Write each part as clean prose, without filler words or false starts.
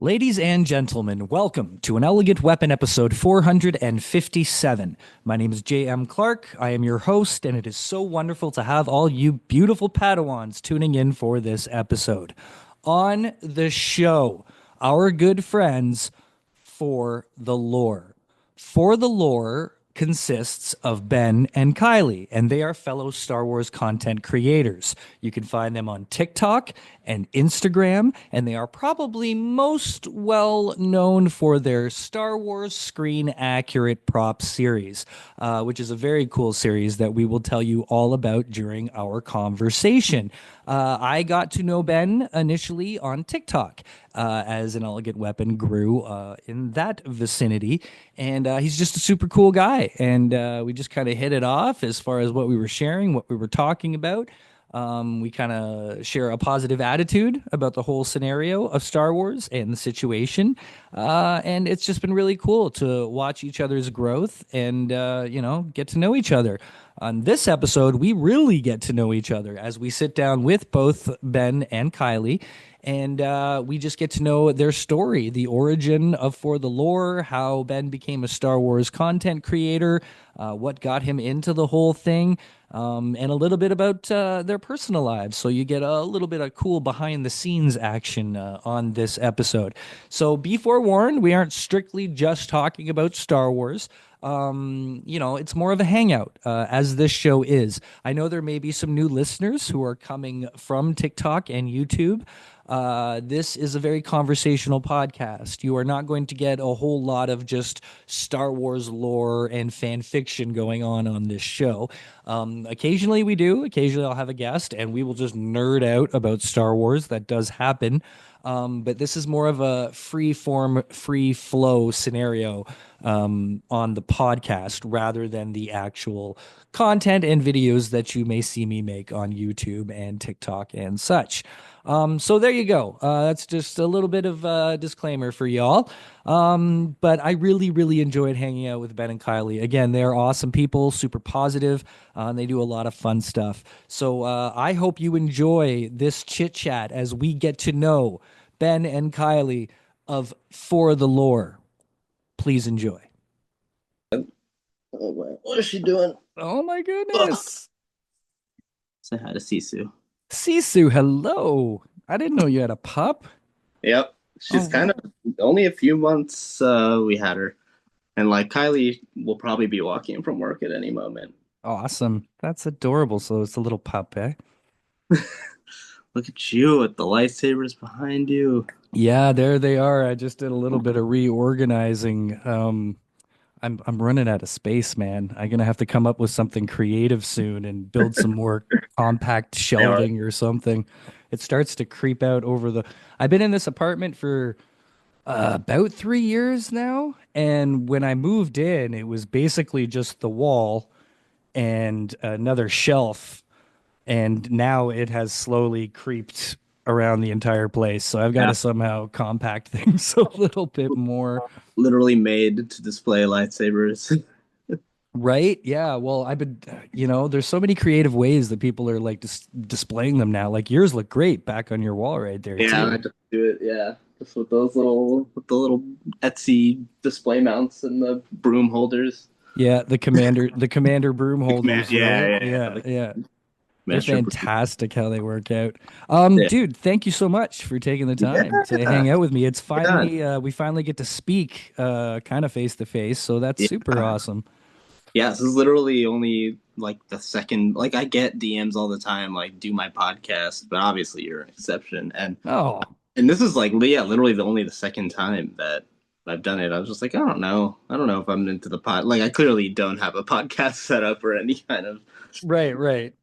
Ladies and gentlemen, welcome to an Elegant Weapon episode 457. My name is J.M. Clark. I am your host, and it is so wonderful to have all you beautiful Padawans tuning in for this episode. On the show, our good friends For the Lore. For the Lore consists of Ben and Kylie, and they are fellow Star Wars content creators. You can find them on TikTok and Instagram, and they are probably most well known for their Star Wars screen accurate prop series, which is a very cool series that we will tell you all about during our conversation. I got to know Ben initially on TikTok as an elegant weapon grew in that vicinity. And he's just a super cool guy. And we just kind of hit it off as far as what we were sharing, what we were talking about. We kind of share a positive attitude about the whole scenario of Star Wars and the situation. And it's just been really cool to watch each other's growth and, get to know each other. On this episode, we really get to know each other as we sit down with both Ben and Kylie. And we just get to know their story, the origin of For the Lore, how Ben became a Star Wars content creator, what got him into the whole thing, and a little bit about their personal lives. So you get a little bit of cool behind the scenes action on this episode. So be forewarned, we aren't strictly just talking about Star Wars. It's more of a hangout, as this show is. I know there may be some new listeners who are coming from TikTok and YouTube. This is a very conversational podcast. You are not going to get a whole lot of just Star Wars lore and fan fiction going on this show. Occasionally we do. Occasionally I'll have a guest and we will just nerd out about Star Wars. That does happen. But this is more of a free form, free flow scenario on the podcast rather than the actual content and videos that you may see me make on YouTube and TikTok and such. So there you go. That's just a little bit of a disclaimer for y'all. But I really, really enjoyed hanging out with Ben and Kylie. Again, they're awesome people, super positive. And they do a lot of fun stuff. So I hope you enjoy this chit chat as we get to know Ben and Kylie of For the Lore. Please enjoy. Oh my, what is she doing? Oh my Ugh. goodness. Say hi to Sisu. Sisu, hello. I didn't know you had a pup. Yep. Oh, She's kind of only a few months we had her. And like Kylie will probably be walking from work at any moment. awesome. That's adorable. So it's a little pup, eh? Look at you with the lightsabers behind you. Yeah, there they are. I just did a little bit of reorganizing. I'm running out of space, man. I'm gonna have to come up with something creative soon and build some more compact They are. shelving or something. It starts to creep out over the. I've been in this apartment for about 3 years now, and when I moved in, it was basically just the wall and another shelf, and now it has slowly creeped around the entire place. So I've got Yeah. to somehow compact things a little bit more. Literally made to display lightsabers. Right? Yeah. Well, I've been, there's so many creative ways that people are like displaying them now. Like yours look great back on your wall right there Yeah, I too. just do it. Yeah. Just with the little Etsy display mounts and the broom holders. Yeah, the commander broom holders, right? Yeah, yeah. Yeah, The yeah. They're master broom. fantastic how they work out. Yeah. Dude, thank you so much for taking the time to Yeah. hang out with me. It's Yeah. finally we finally get to speak kind of face to face, so that's super Yeah. awesome. Yeah, this is literally only like the second. Like I get DMs all the time, like do my podcast, but obviously you're an exception. Oh, And this is like yeah, literally the second time that I've done it. I was just like, I don't know if I'm into the pod. Like I clearly don't have a podcast set up or any kind of right, right.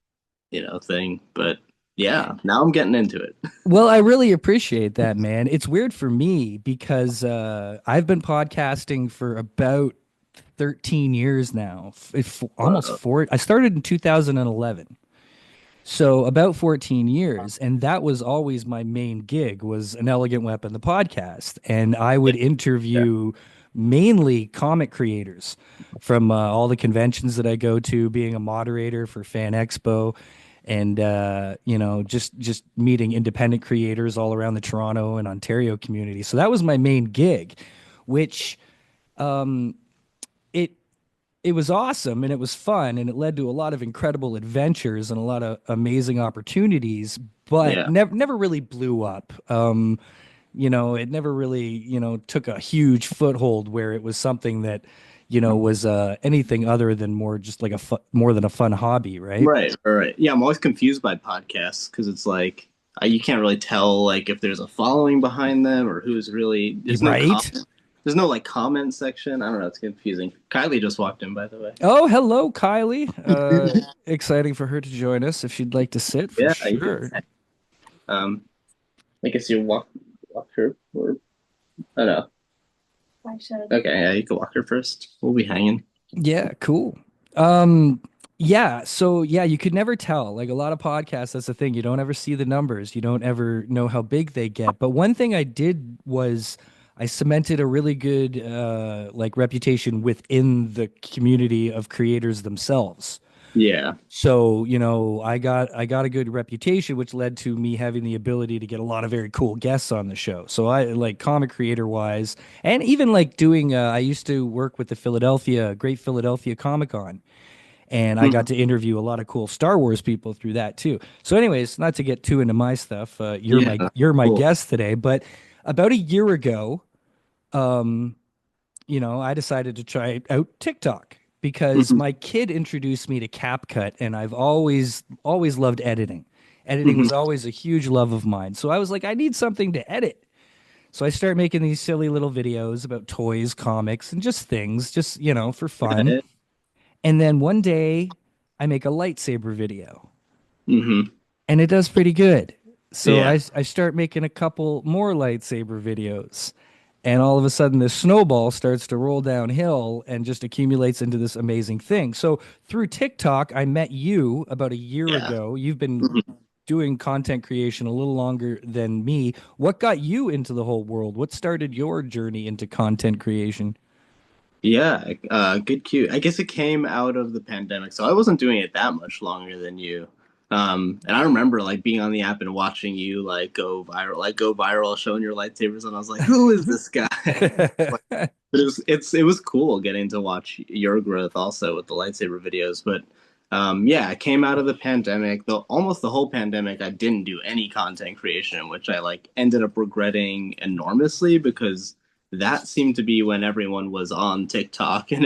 thing. But yeah, now I'm getting into it. Well, I really appreciate that, man. It's weird for me because I've been podcasting for about 13 years now. Almost Uh, four. I started in 2011. So about 14 years, and that was always my main gig was An Elegant Weapon, the podcast. And I would yeah, interview mainly comic creators from all the conventions that I go to, being a moderator for Fan Expo. and just meeting independent creators all around the Toronto and Ontario community. So that was my main gig, which it it was awesome and it was fun and it led to a lot of incredible adventures and a lot of amazing opportunities, but Yeah. never really blew up. It never really, took a huge foothold where it was something that, was anything other than more just like more than a fun hobby, right? Right, right. Yeah, I'm always confused by podcasts because it's like you can't really tell like if there's a following behind them or who's really. Right? There's no like comment section. I don't know. It's confusing. Kylie just walked in, by the way. Oh, hello, Kylie. Exciting for her to join us if she'd like to sit for Yeah, you can. sure. Um, I guess you walk her or I don't know. I should. Okay, yeah, you can walk her first. We'll be hanging. Yeah, cool. Um, yeah, so yeah, you could never tell. Like a lot of podcasts, that's the thing. You don't ever see the numbers. You don't ever know how big they get. But one thing I did was I cemented a really good like reputation within the community of creators themselves. Yeah. So, I got a good reputation, which led to me having the ability to get a lot of very cool guests on the show. So I like comic creator wise, and even like doing. I used to work with the Great Philadelphia Comic Con, and I got Mhm. to interview a lot of cool Star Wars people through that too. So, anyways, not to get too into my stuff, Yeah. you're my Cool. guest today. But about a year ago, I decided to try out TikTok because Hmm. my kid introduced me to CapCut and I've always loved editing. Editing Hmm. was always a huge love of mine. So I was like, I need something to edit. So I started making these silly little videos about toys, comics, and just things, just, for fun. And then one day I make a lightsaber video Hmm. and it does pretty good. So Yeah. I start making a couple more lightsaber videos. And all of a sudden, this snowball starts to roll downhill and just accumulates into this amazing thing. So through TikTok, I met you about a year Yeah. ago. You've been Mhm. doing content creation a little longer than me. What got you into the whole world? What started your journey into content creation? Yeah, good cue. I guess it came out of the pandemic, so I wasn't doing it that much longer than you. And I remember like being on the app and watching you go viral, showing your lightsabers, and I was like, "Who is this guy?" Like, but it was cool getting to watch your growth also with the lightsaber videos. But yeah, I came out of the pandemic, though almost the whole pandemic, I didn't do any content creation, which I like ended up regretting enormously because that seemed to be when everyone was on TikTok and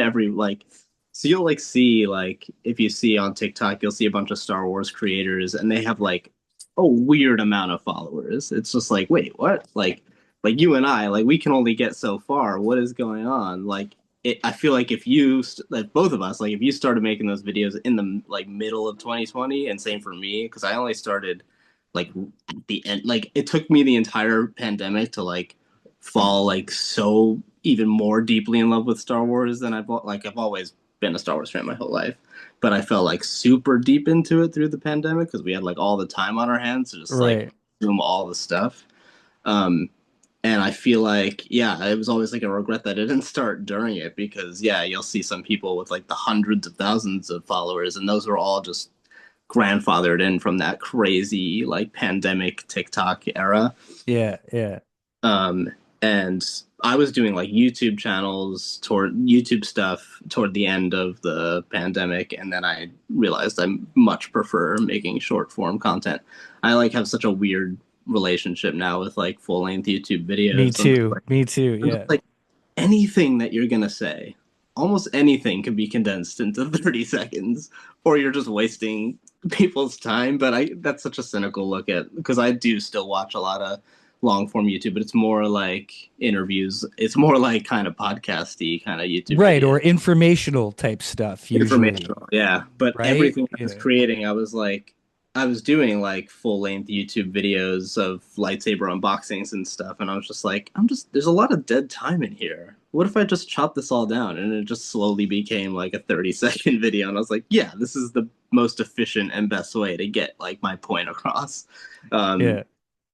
so you'll like see like if you see on TikTok you'll see a bunch of Star Wars creators and they have like a weird amount of followers. It's just like, wait, what? Like you and I, like we can only get so far. What is going on? I feel like like both of us, like if you started making those videos in the like middle of 2020 and same for me because I only started like at the end, like it took me the entire pandemic to like fall like so even more deeply in love with Star Wars than I've always been a Star Wars fan my whole life, but I fell like super deep into it through the pandemic because we had like all the time on our hands to just like Right. consume all the stuff. Um, and I feel like yeah, it was always like a regret that I didn't start during it because yeah, you'll see some people with like the hundreds of thousands of followers, and those were all just grandfathered in from that crazy like pandemic TikTok era. Yeah, yeah. Um, and I was doing like YouTube channels toward YouTube stuff toward the end of the pandemic, and then I realized I much prefer making short form content. I like have such a weird relationship now with like full length YouTube Me videos. too. Me too. I'm just Yeah. like anything that you're gonna say, almost anything can be condensed into 30 seconds, or you're just wasting people's time. But I that's such a cynical look at because I do still watch a lot of long form YouTube, but it's more like interviews. It's more like kind of podcasty kind of YouTube Right. videos. Or informational type stuff, usually. Informational, yeah. But Right? everything I was Yeah. creating, I was doing like full length YouTube videos of lightsaber unboxings and stuff, and I was just like, there's a lot of dead time in here. What if I just chop this all down? And it just slowly became like a 30-second video, and I was like, yeah, this is the most efficient and best way to get like my point across. Um, Yeah.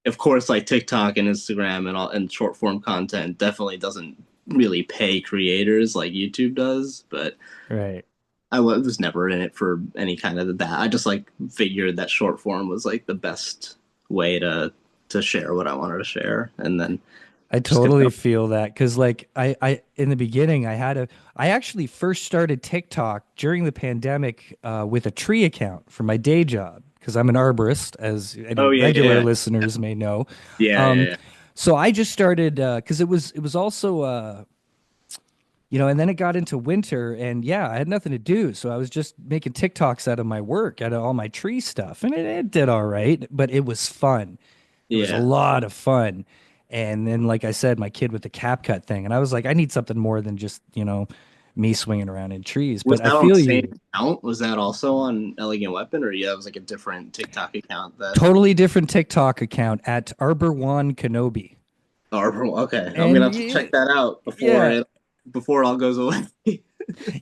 of course, like TikTok and Instagram and short form content definitely doesn't really pay creators like YouTube does, but Right. I was never in it for any kind of that. I just like figured that short form was like the best way to share what I wanted to share, and then I just kept totally going. feel that because like I in the beginning I actually first started TikTok during the pandemic with a tree account for my day job because I'm an arborist, as any Oh yeah, regular yeah, listeners may know. yeah, yeah, Um, yeah. so I just started because it was also and then it got into winter and yeah, I had nothing to do, so I was just making TikToks out of my work, out of all my tree stuff, and it did all right, but it was fun. It was a Yeah. lot of fun. And then, like I said, my kid with the cap cut thing. And I was like, I need something more than just, me swinging around in trees. Was But I that on the feel same you. account? Was that also on Elegant Weapon, or yeah, it was like a different TikTok account that? Totally different TikTok account at Arbor One Kenobi. Or okay, I'm gonna And have to check that out yeah, before it all goes away.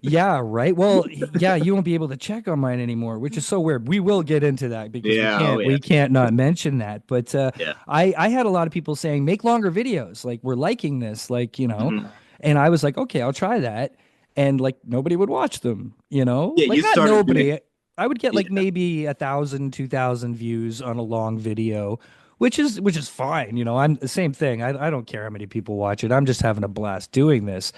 yeah, right. Well, yeah, you won't be able to check on mine anymore, which is so weird. We will get into that because we Yeah. Oh can't yeah. we can't not mention that. But Yeah. I had a lot of people saying make longer videos, like we're liking this, Mhm. and I was like, okay, I'll try that, and like nobody would watch them, Yeah. like You not started doing. nobody. I would get like Yeah. maybe 1,000, 2,000 views on a long video, which is fine. I'm the same thing. I don't care how many people watch it. I'm just having a blast doing this.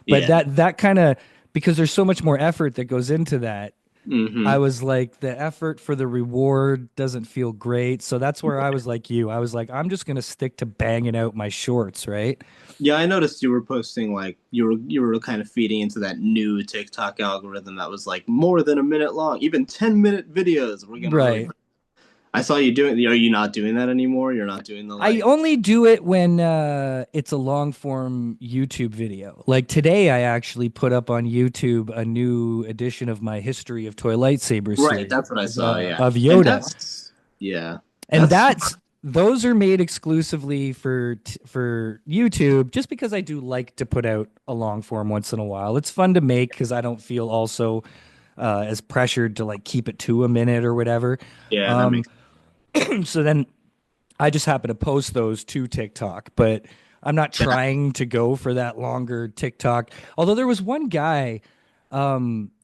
But Yeah. that kind of because there's so much more effort that goes into that. I Hmm. was like, the effort for the reward doesn't feel great. So that's where I was like you. I was like, I'm just gonna stick to banging out my shorts, right? Yeah, I noticed you were posting like you were kind of feeding into that new TikTok algorithm that was like more than a minute long, even 10-minute videos. We're gonna really. Right. I saw you doing. Are you not doing that anymore? You're not doing the I like. only do it when it's a long form YouTube video. Like today, I actually put up on YouTube a new edition of my History of Toy Lightsaber Right, series that's what I saw. Yeah, of and Yoda. yeah, And that's those are made exclusively for YouTube just because I do like to put out a long form once in a while. It's fun to make because I don't feel also as pressured to like keep it to a minute or whatever. yeah, that Um, makes. so then I just happen to post those to TikTok, but I'm not That. trying to go for that longer TikTok. Although there was one guy,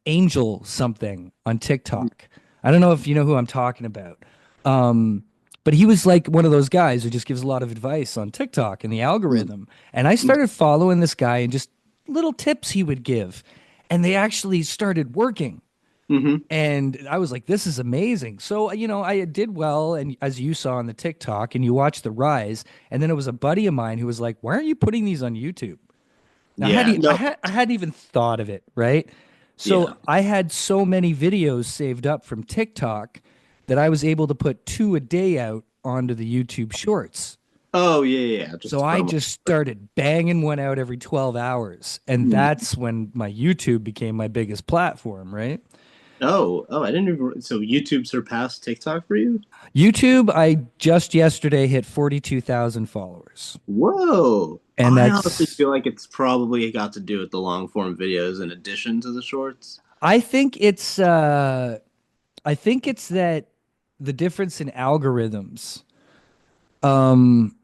Angel something on TikTok. I don't know if you know who I'm talking about. Um, but he was like one of those guys who just gives a lot of advice on TikTok and the algorithm. And I started following this guy and just little tips he would give. And they actually started working. Mm-hmm. And I was like, this is amazing. So, I did well. And as you saw on the TikTok and you watched the rise, and then it was a buddy of mine who was like, why aren't you putting these on YouTube? Now, Yeah, I no, hadn't even thought of it, right? So yeah. I had so many videos saved up from TikTok that I was able to put two a day out onto the YouTube shorts. Oh yeah, yeah, yeah, just So to put I them. just started banging one out every 12 hours. And that's when my YouTube became my biggest platform, right? Oh, I didn't even. So YouTube surpassed TikTok for you? YouTube, I just yesterday hit 42,000 followers. Whoa! And I honestly that's, feel like it's probably got to do with the long form videos in addition to the shorts. I think it's that the difference in algorithms. Um,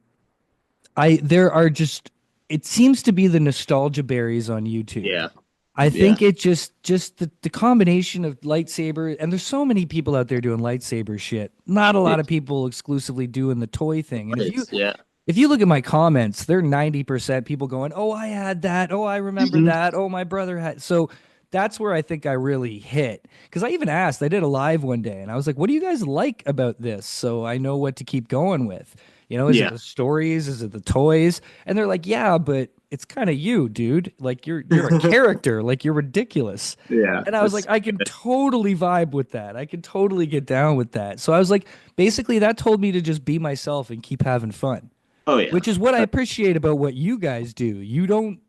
there are just, it seems to be the nostalgia berries on YouTube. Yeah, I yeah, think it just the combination of lightsaber, and there's so many people out there doing lightsaber shit. Not a lot of it people exclusively doing the toy thing. And if you is. Yeah. if you look at my comments, they're 90% people going, "Oh, I had that. Oh, I remember Mhm. that. Oh, my brother had." So that's where I think I really hit. Because I even asked, I did a live one day, and I was like, "What do you guys like about this?" So I know what to keep going with. Is it Yeah. the stories? Is it the toys? And they're like, "Yeah, but it's kind of you, dude. Like you're a character. Like you're ridiculous." Yeah, And I was that's like, I can totally vibe with that. I can totally get down with that. So I was like, basically, that told me to just be myself and keep having fun, oh yeah. which is what I appreciate about what you guys do. You don't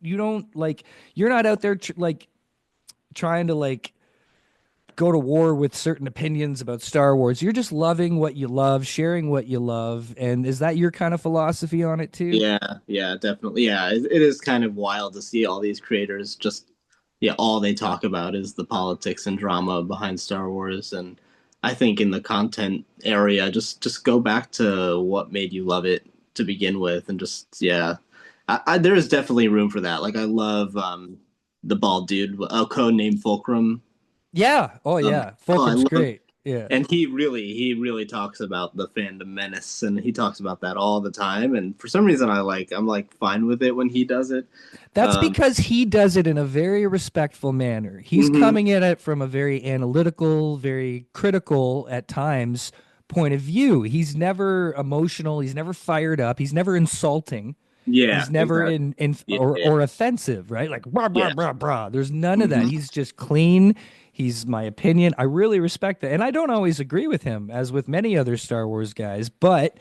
like you're not out there like trying to like go to war with certain opinions about Star Wars. You're just loving what you love, sharing what you love, and is that your kind of philosophy on it too? Yeah, yeah, definitely. Yeah, it is kind of wild to see all these creators just, yeah, all they talk about is the politics and drama behind Star Wars. And I think in the content area, just go back to what made you love it to begin with, and just yeah, there is definitely room for that. Like I love the bald dude, a code named Fulcrum. Yeah. Oh yeah. Oh, I Fulcrum's love, great. Yeah. and he really talks about the fandom menace, and he talks about that all the time. And for some reason, I'm like fine with it when he does it. That's Um, because he does it in a very respectful manner. He's mhm. coming at it from a very analytical, very critical at times point of view. He's never emotional. He's never fired up. He's never insulting. Yeah, He's never exactly. in Yeah, yeah, or offensive, right? Like brah yeah. brah brah brah. There's none of that. Mhm. He's just clean. He's my opinion. I really respect that. And I don't always agree with him, as with many other Star Wars guys, but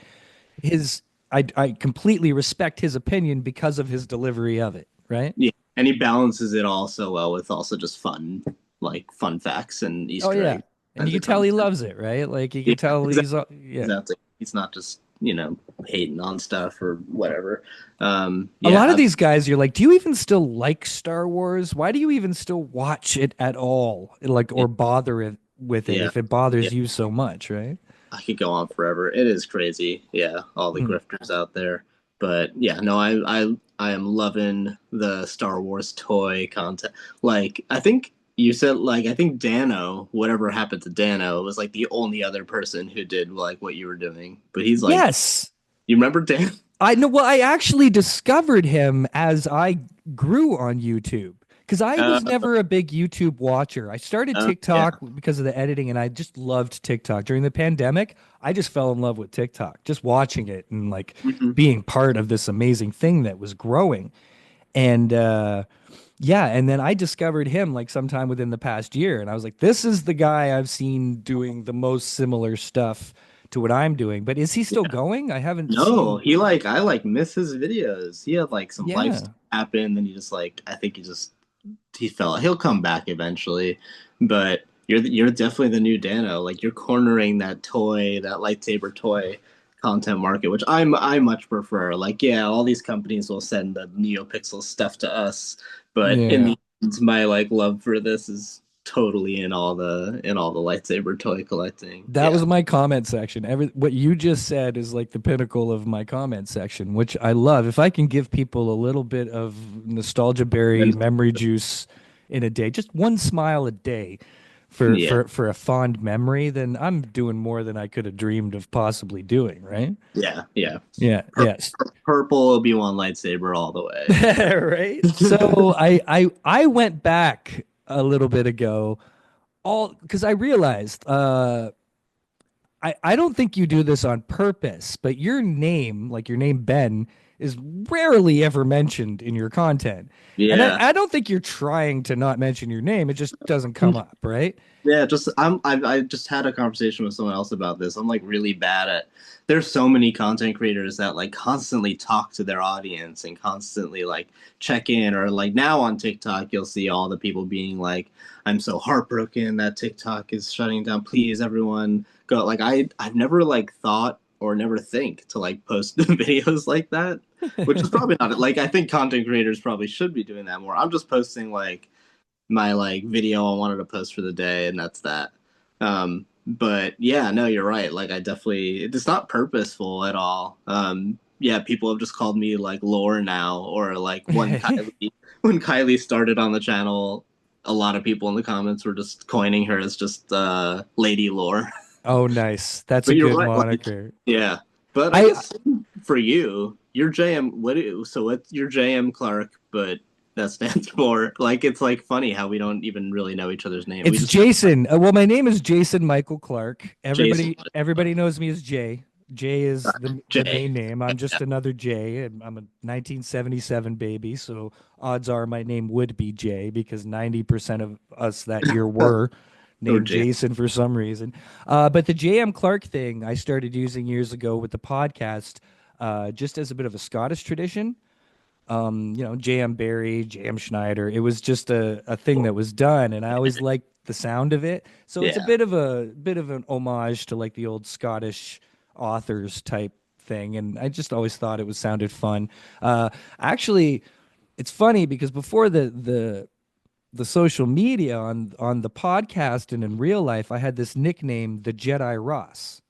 his I completely respect his opinion because of his delivery of it, right? Yeah, and he balances it all so well with also just fun, like fun facts and Oh Easter yeah. eggs And you as can it tell comes he to. loves it, right? Like you Yeah, can tell exactly. yeah. Exactly. He's not just hating on stuff or whatever. A lot of Yeah, these guys, you're like, do you even still like Star Wars? Why do you even still watch it at all? Like, yeah, or bother it, with it yeah, if it yeah. bothers you so much, right? I could go on forever. It is crazy. Yeah, all the Hmm. grifters out there. But yeah, no, I am loving the Star Wars toy content. Like I think you said like I think Dano, whatever happened to Dano, was like the only other person who did like what you were doing. But he's like, Yes. you remember Dan? I know. Well, I actually discovered him as I grew on YouTube because I Uh, was never a big YouTube watcher. I started yeah. TikTok because of the editing, and I just loved TikTok. During the pandemic, I just fell in love with TikTok, just watching it and like Mhm. being part of this amazing thing that was growing. And yeah, and then I discovered him like sometime within the past year, and I was like, this is the guy I've seen doing the most similar stuff to what I'm doing. But is he still going? I haven't No, seen. he like I like miss his videos. He had like some life stuff Yeah. happen, then he just like I think he fell. He'll come back eventually, but you're definitely the new Dano. Like you're cornering that lightsaber toy content market, which I much prefer. Like yeah, all these companies will send the NeoPixel stuff to us, but in Yeah. the end, my like love for this is totally in all the lightsaber toy collecting. That Yeah. was my comment section. What you just said is like the pinnacle of my comment section, which I love. If I can give people a little bit of nostalgia berry And memory juice in a day, just one smile a day yeah. for a fond memory, then I'm doing more than I could have dreamed of possibly doing, right? Yeah, yeah. Yeah, yes. Purple Obi-Wan lightsaber all the way. Right? So I went back a little bit ago all because I realized I don't think you do this on purpose, but your name, like your name Ben, is rarely ever mentioned in your content. And Yeah. I don't think you're trying to not mention your name. It just doesn't come up, right? Yeah, I just had a conversation with someone else about this. I'm like really bad at there's so many content creators that like constantly talk to their audience and constantly like check in or like now on TikTok you'll see all the people being like I'm so heartbroken that TikTok is shutting down. Please everyone go like I've never like thought or never think to like post videos like that, which is probably not like I think content creators probably should be doing that more. I'm just posting like my like video I wanted to post for the day, and that's that. But yeah, no, you're right. Like I definitely, it's not purposeful at all. Yeah, people have just called me like lore now, or like when Kylie started on the channel, a lot of people in the comments were just coining her as just Lady Lore. Oh, nice. That's a But you're good right. Like, moniker. yeah. But I I guess for you, your JM, so what's your JM Clark, but that stands for like it's like funny how we don't even really know each other's name. We It's just Jason. Well, my name is Jason Michael Clark. Jason Everybody knows me as Jay. Jay is the J. main name. I'm Yeah. just another Jay, and I'm a 1977 baby, so odds are my name would be Jay because 90% of us that year were Oh, named J. Jason for some reason. But the JM Clark thing I started using years ago with the podcast, just as a bit of a Scottish tradition. J.M. Barry, J.M. Schneider. It was just a thing that was done, and I always liked the sound of it. So it's a Yeah. bit of an homage to like the old Scottish authors type thing, and I just always thought it was sounded fun. Actually, it's funny because before the social media on the podcast and in real life, I had this nickname, the Jedi Ross.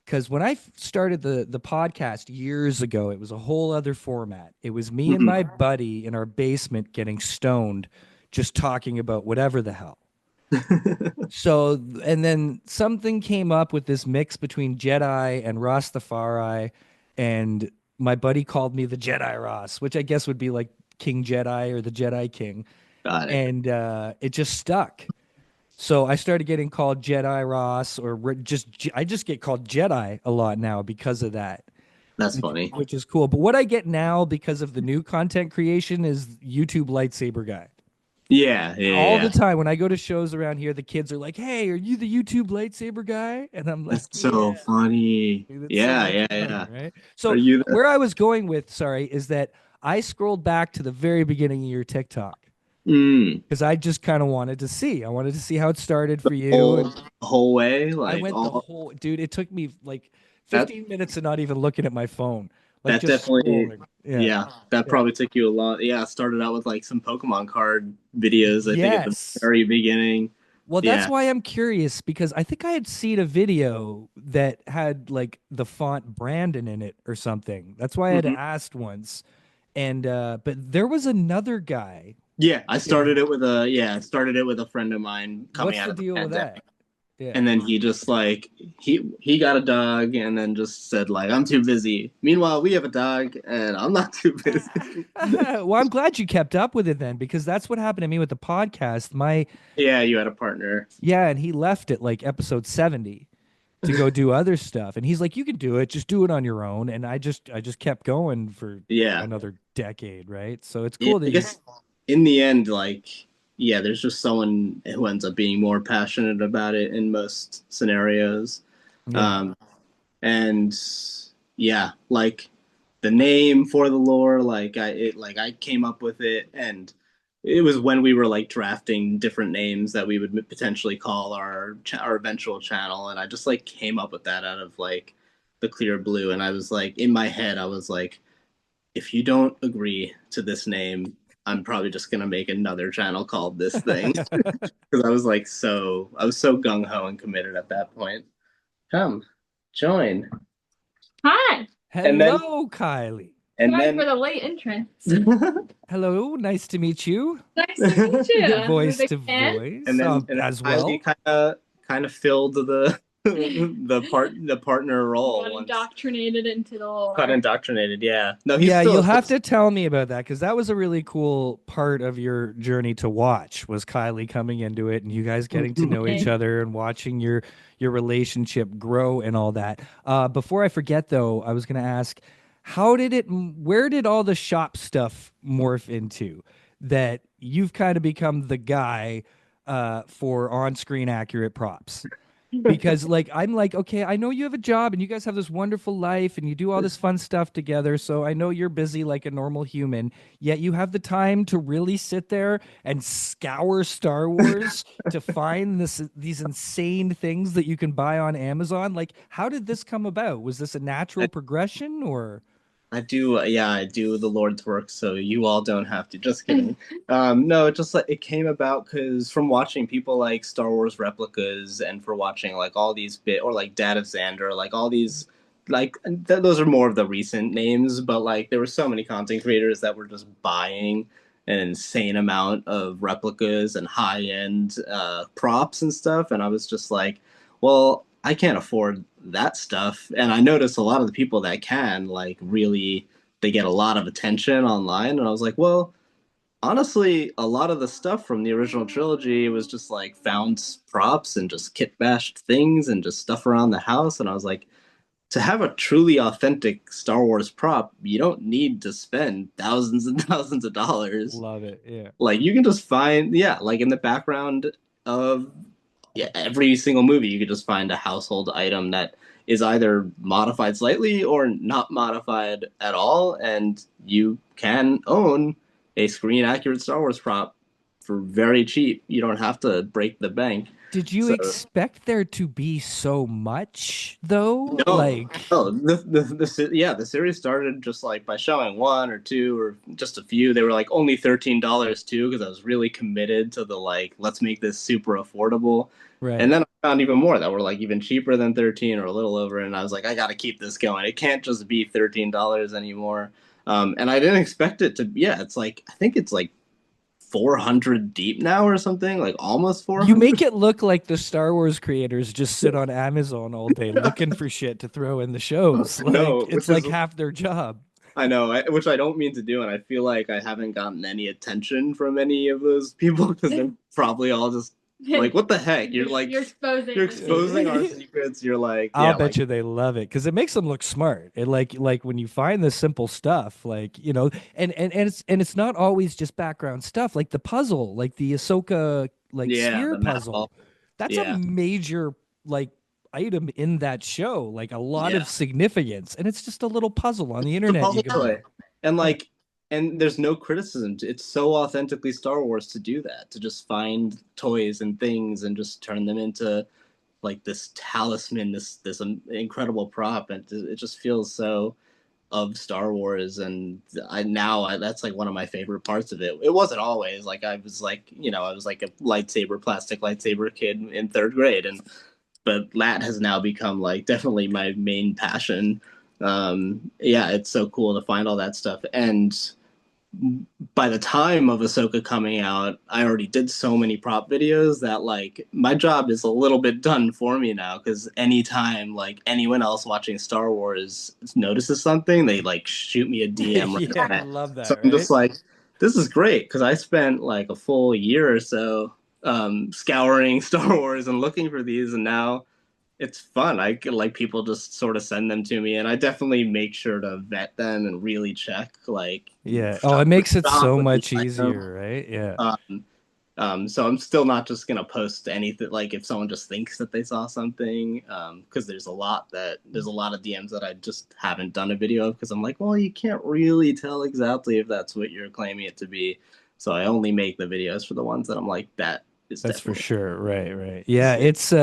Because when I started the podcast years ago, it was a whole other format. It was me and Mhm. my buddy in our basement getting stoned, just talking about whatever the hell. So, and then something came up with this mix between Jedi and Rastafari, and my buddy called me the Jedi Ross, which I guess would be like King Jedi or the Jedi King, Got it. and it just stuck. So I started getting called Jedi Ross, or I just get called Jedi a lot now because of that, That's which funny. which is cool. But what I get now because of the new content creation is YouTube lightsaber guy. Yeah, yeah, All the yeah. time when I go to shows around here, the kids are like, "Hey, are you the YouTube lightsaber guy?" And I'm like, That's so "Yeah." funny. Dude, that's so Yeah, much yeah, fun, yeah. right? Are So you the where I was going with, sorry, is that I scrolled back to the very beginning of your TikTok mm, because I just kind of wanted to see. I wanted to see how it started for you, whole and whole way? I Like went the all whole, dude, it took me like that 15 minutes of not even looking at my phone, like that just definitely scrolling. Yeah. yeah, that Yeah. probably took you a lot. Yeah, it started out with like some Pokemon card videos, I think at the Yes. very beginning. Well, that's Yeah. why I'm curious because I think I had seen a video that had like the font Brandon in it or something. That's why I had Mhm. asked once. And but there was another guy. Yeah, In I started it with a friend of mine coming what's out the of the deal with that? pandemic. Yeah. And then he just like he got a dog and then just said like I'm too busy. Meanwhile, we have a dog and I'm not too busy. Well, I'm glad you kept up with it then because that's what happened to me with the podcast. My Yeah, you had a partner. Yeah, and he left at like episode 70 to go do other stuff. And he's like, "You can do it. Just do it on your own." And I just kept going for Yeah. another decade, right? So it's Yeah, cool that I you guess in the end, like, yeah, there's just someone who ends up being more passionate about it in most scenarios. yeah. Um, and yeah, like the name for the lore, like I came up with it, and it was when we were like drafting different names that we would potentially call our eventual channel, and I just like came up with that out of like the clear blue, and I was like in my head, I was like if you don't agree to this name, I'm probably just gonna make another channel called this thing because I was so gung ho and committed at that point. Come, join, Hi. and then Hello, Kylie. and Sorry for then the late entrance. Hello, nice to meet you. Nice to meet you. I'm a Voice big to fan. voice, and then as Kylie well. kind of filled the the partner role Got once indoctrinated into the got lore. indoctrinated. Yeah, no, he's Yeah, still you'll a have to tell me about that because that was a really cool part of your journey to watch was Kylie coming into it and you guys getting to know each Okay. other and watching your relationship grow and all that. Before I forget though, I was going to ask, where did all the shop stuff morph into that you've kind of become the guy for on-screen accurate props? Because like I'm like, okay, I know you have a job and you guys have this wonderful life and you do all this fun stuff together, so I know you're busy like a normal human, yet you have the time to really sit there and scour Star Wars to find these insane things that you can buy on Amazon. Like, how did this come about? Was this a natural progression or I do, yeah, I do the Lord's work, so you all don't have to. Just kidding. No, it just like it came about because from watching people like Star Wars replicas, and for watching like all these bit or like Dad of Xander, like all these, like those are more of the recent names, but like there were so many content creators that were just buying an insane amount of replicas and high end props and stuff, and I was just like, well, I can't afford that stuff. And I notice a lot of the people that can, like, really, they get a lot of attention online. And I was like, well, honestly, a lot of the stuff from the original trilogy was just like found props and just kit bashed things and just stuff around the house. And I was like, to have a truly authentic Star Wars prop, you don't need to spend thousands and thousands of dollars. love it? Yeah. Like you can just find, yeah, like in the background of yeah, every single movie you could just find a household item that is either modified slightly or not modified at all, and you can own a screen accurate Star Wars prop for very cheap. You don't have to break the bank. Did you So expect there to be so much though? no, Like no, yeah, the series started just like by showing one or two or just a few. They were like only $13 too, because I was really committed to the like, let's make this super affordable. And right. then I found even more that were like even cheaper than 13 or a little over, and I was like, I got to keep this going. It can't just be $13 anymore. And I didn't expect it to. Yeah, it's like I think it's like 400 deep now or something, like almost You 400. make it look like the Star Wars creators just sit on Amazon all day looking for shit to throw in the shows. Like No, it's like half their job. I know, which I don't mean to do, and I feel like I haven't gotten any attention from any of those people because they're probably all just like, "What the heck? You're exposing. you're exposing our secrets." You're like, I'll yeah, bet like you they love it because it makes them look smart. It like when you find the simple stuff, like and it's not always just background stuff. Like the puzzle, like the Ahsoka like yeah, sphere the map puzzle. ball. That's a Yeah, major like item in that show, like a lot yeah. of significance, and it's just a little puzzle on the The internet you puzzle can toy, make. and Yeah. and there's no criticism. It's so authentically Star Wars to do that, to just find toys and things and just turn them into like this talisman, this incredible prop, and it just feels so of Star Wars. And that's like one of my favorite parts of it. It wasn't always like I was like I was like a plastic lightsaber kid in third grade, and but Lat has now become like definitely my main passion. Yeah, it's so cool to find all that stuff. And by the time of Ahsoka coming out, I already did so many prop videos that like my job is a little bit done for me now, because anytime like anyone else watching Star Wars notices something, they like shoot me a DM right Yeah, I away. love So that, I'm right? just like, this is great, because I spent like a full year or so scouring Star Wars and looking for these, and now it's fun. I like people just sort of send them to me, and I definitely make sure to vet them and really check like Yeah. Oh, it shop for makes it shop so with each much item. easier, right? Yeah. Um, so I'm still not just gonna post anything like if someone just thinks that they saw something, because there's a lot of DMs that I just haven't done a video of because I'm like, well, you can't really tell exactly if that's what you're claiming it to be. So I only make the videos for the ones that I'm like, that is That's for definitely. sure. Right, right. Yeah, it's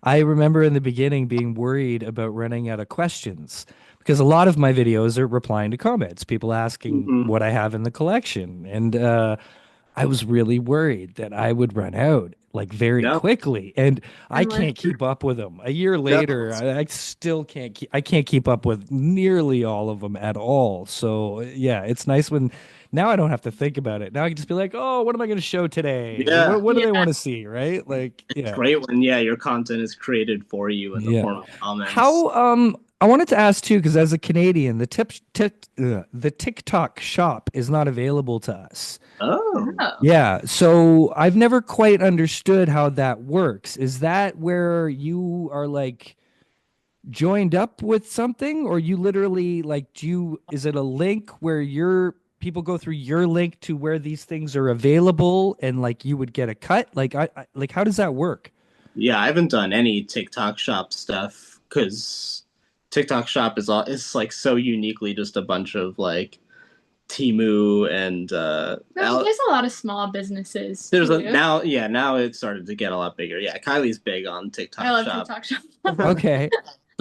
I remember in the beginning being worried about running out of questions because a lot of my videos are replying to comments, people asking Mhm. what I have in the collection. And I was really worried that I would run out like very No, quickly, and I I'm like, can't keep up with them. A year no, later, I still I can't keep up with nearly all of them at all. So yeah, it's nice when now I don't have to think about it. Now I can just be like, oh, what am I going to show today? yeah. What do they yeah. want to see? Right? Like, It's yeah. great when your content is created for you in the Yeah. form of comments. How I wanted to ask too, because as a Canadian, the TikTok shop is not available to us. Oh, Oh. Yeah, so I've never quite understood how that works. Is that where you are like joined up with something, or you literally like is it a link where your people go through your link to where these things are available and like you would get a cut? Like I like how does that work? yeah, I haven't done any TikTok shop stuff because TikTok shop it's like so uniquely just a bunch of like Timu and There's a lot of small businesses there's a too. now it started to get a lot bigger. Yeah, Kylie's big on I TikTok love shop. TikTok Shop. Okay.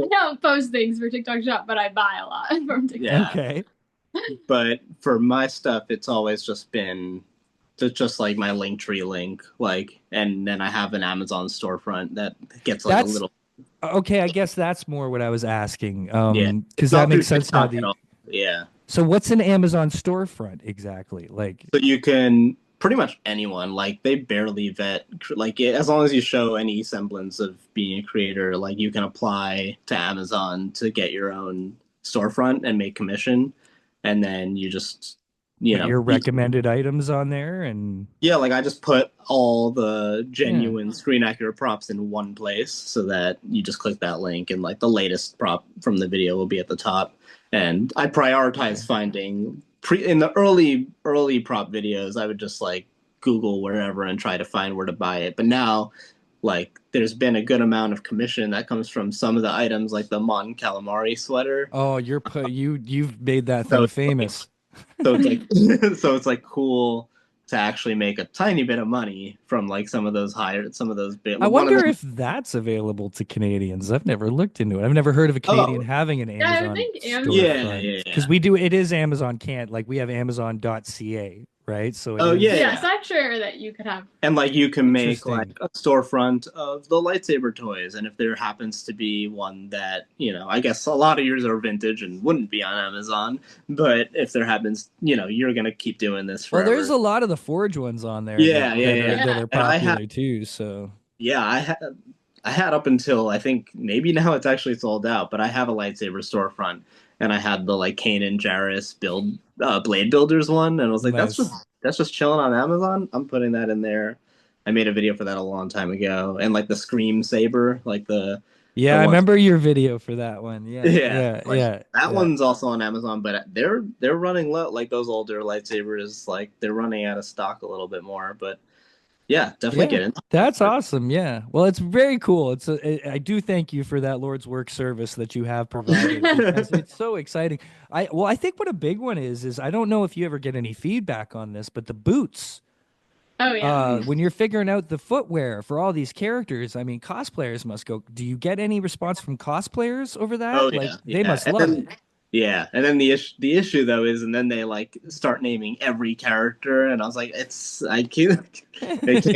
I don't post things for TikTok Shop, but I buy a lot from TikTok. Yeah, Okay. but for my stuff, it's always just been just like my Linktree link, like, and then I have an Amazon storefront that gets like a That's little. okay, I guess that's more what I was asking. Yeah, Because it's that not through makes sense now. TikTok at all. Yeah, So what's an Amazon storefront exactly? Like, so you can pretty much anyone, like they barely vet, like as long as you show any semblance of being a creator, like you can apply to Amazon to get your own storefront and make commission, and then you just put your recommended items on there and yeah, like I just put all the yeah. genuine screen accurate props in one place so that you just click that link and like the latest prop from the video will be at the top. And I prioritize finding in the early prop videos, I would just like Google wherever and try to find where to buy it. But now like there's been a good amount of commission that comes from some of the items like the Mon Calamari sweater. Oh, you've made that So thing it's like famous. so it's like so it's like cool to actually make a tiny bit of money from like some of those bit I like, one of wonder them. if that's available to Canadians. I've never looked into it. I've never heard of a Canadian Oh, having an Yeah, I would Amazon think Amazon. yeah, storefront yeah, because yeah. we do. It is Amazon can't like we have Amazon.ca right? So it Oh yeah, is Yes, yeah. I'm sure that you could have. And like you can make like interesting. a storefront of the lightsaber toys, and if there happens to be one that I guess a lot of yours are vintage and wouldn't be on Amazon, but if there happens, you're gonna keep doing this Well, there's forever. a lot of the Forge ones on there Yeah, that yeah, yeah. Yeah. are And I had, popular too. So yeah, I had up until I think maybe now it's actually sold out, but I have a lightsaber storefront, and I had the like Kanan Jarrus build blade builders one, and I was like, nice. that's just chilling on Amazon. I'm putting that in there. I made a video for that a long time ago, and like the Scream Saber, like the Yeah, I one, remember your video for that one. Yeah, yeah, yeah, like yeah, that yeah. one's also on Amazon, but they're running low. Like those older lightsabers, like they're running out of stock a little bit more. But yeah, definitely Yeah, get into that's it. awesome. Yeah. Well, it's very cool. I do thank you for that Lord's work service that you have provided because it's so exciting. I think what a big one is I don't know if you ever get any feedback on this, but the boots. Oh yeah. When you're figuring out the footwear for all these characters, I mean, cosplayers must go. Do you get any response from cosplayers over Oh that? Like, yeah, they yeah, must love it. and then the issue though is, and then they like start naming every character, and I was like, I can't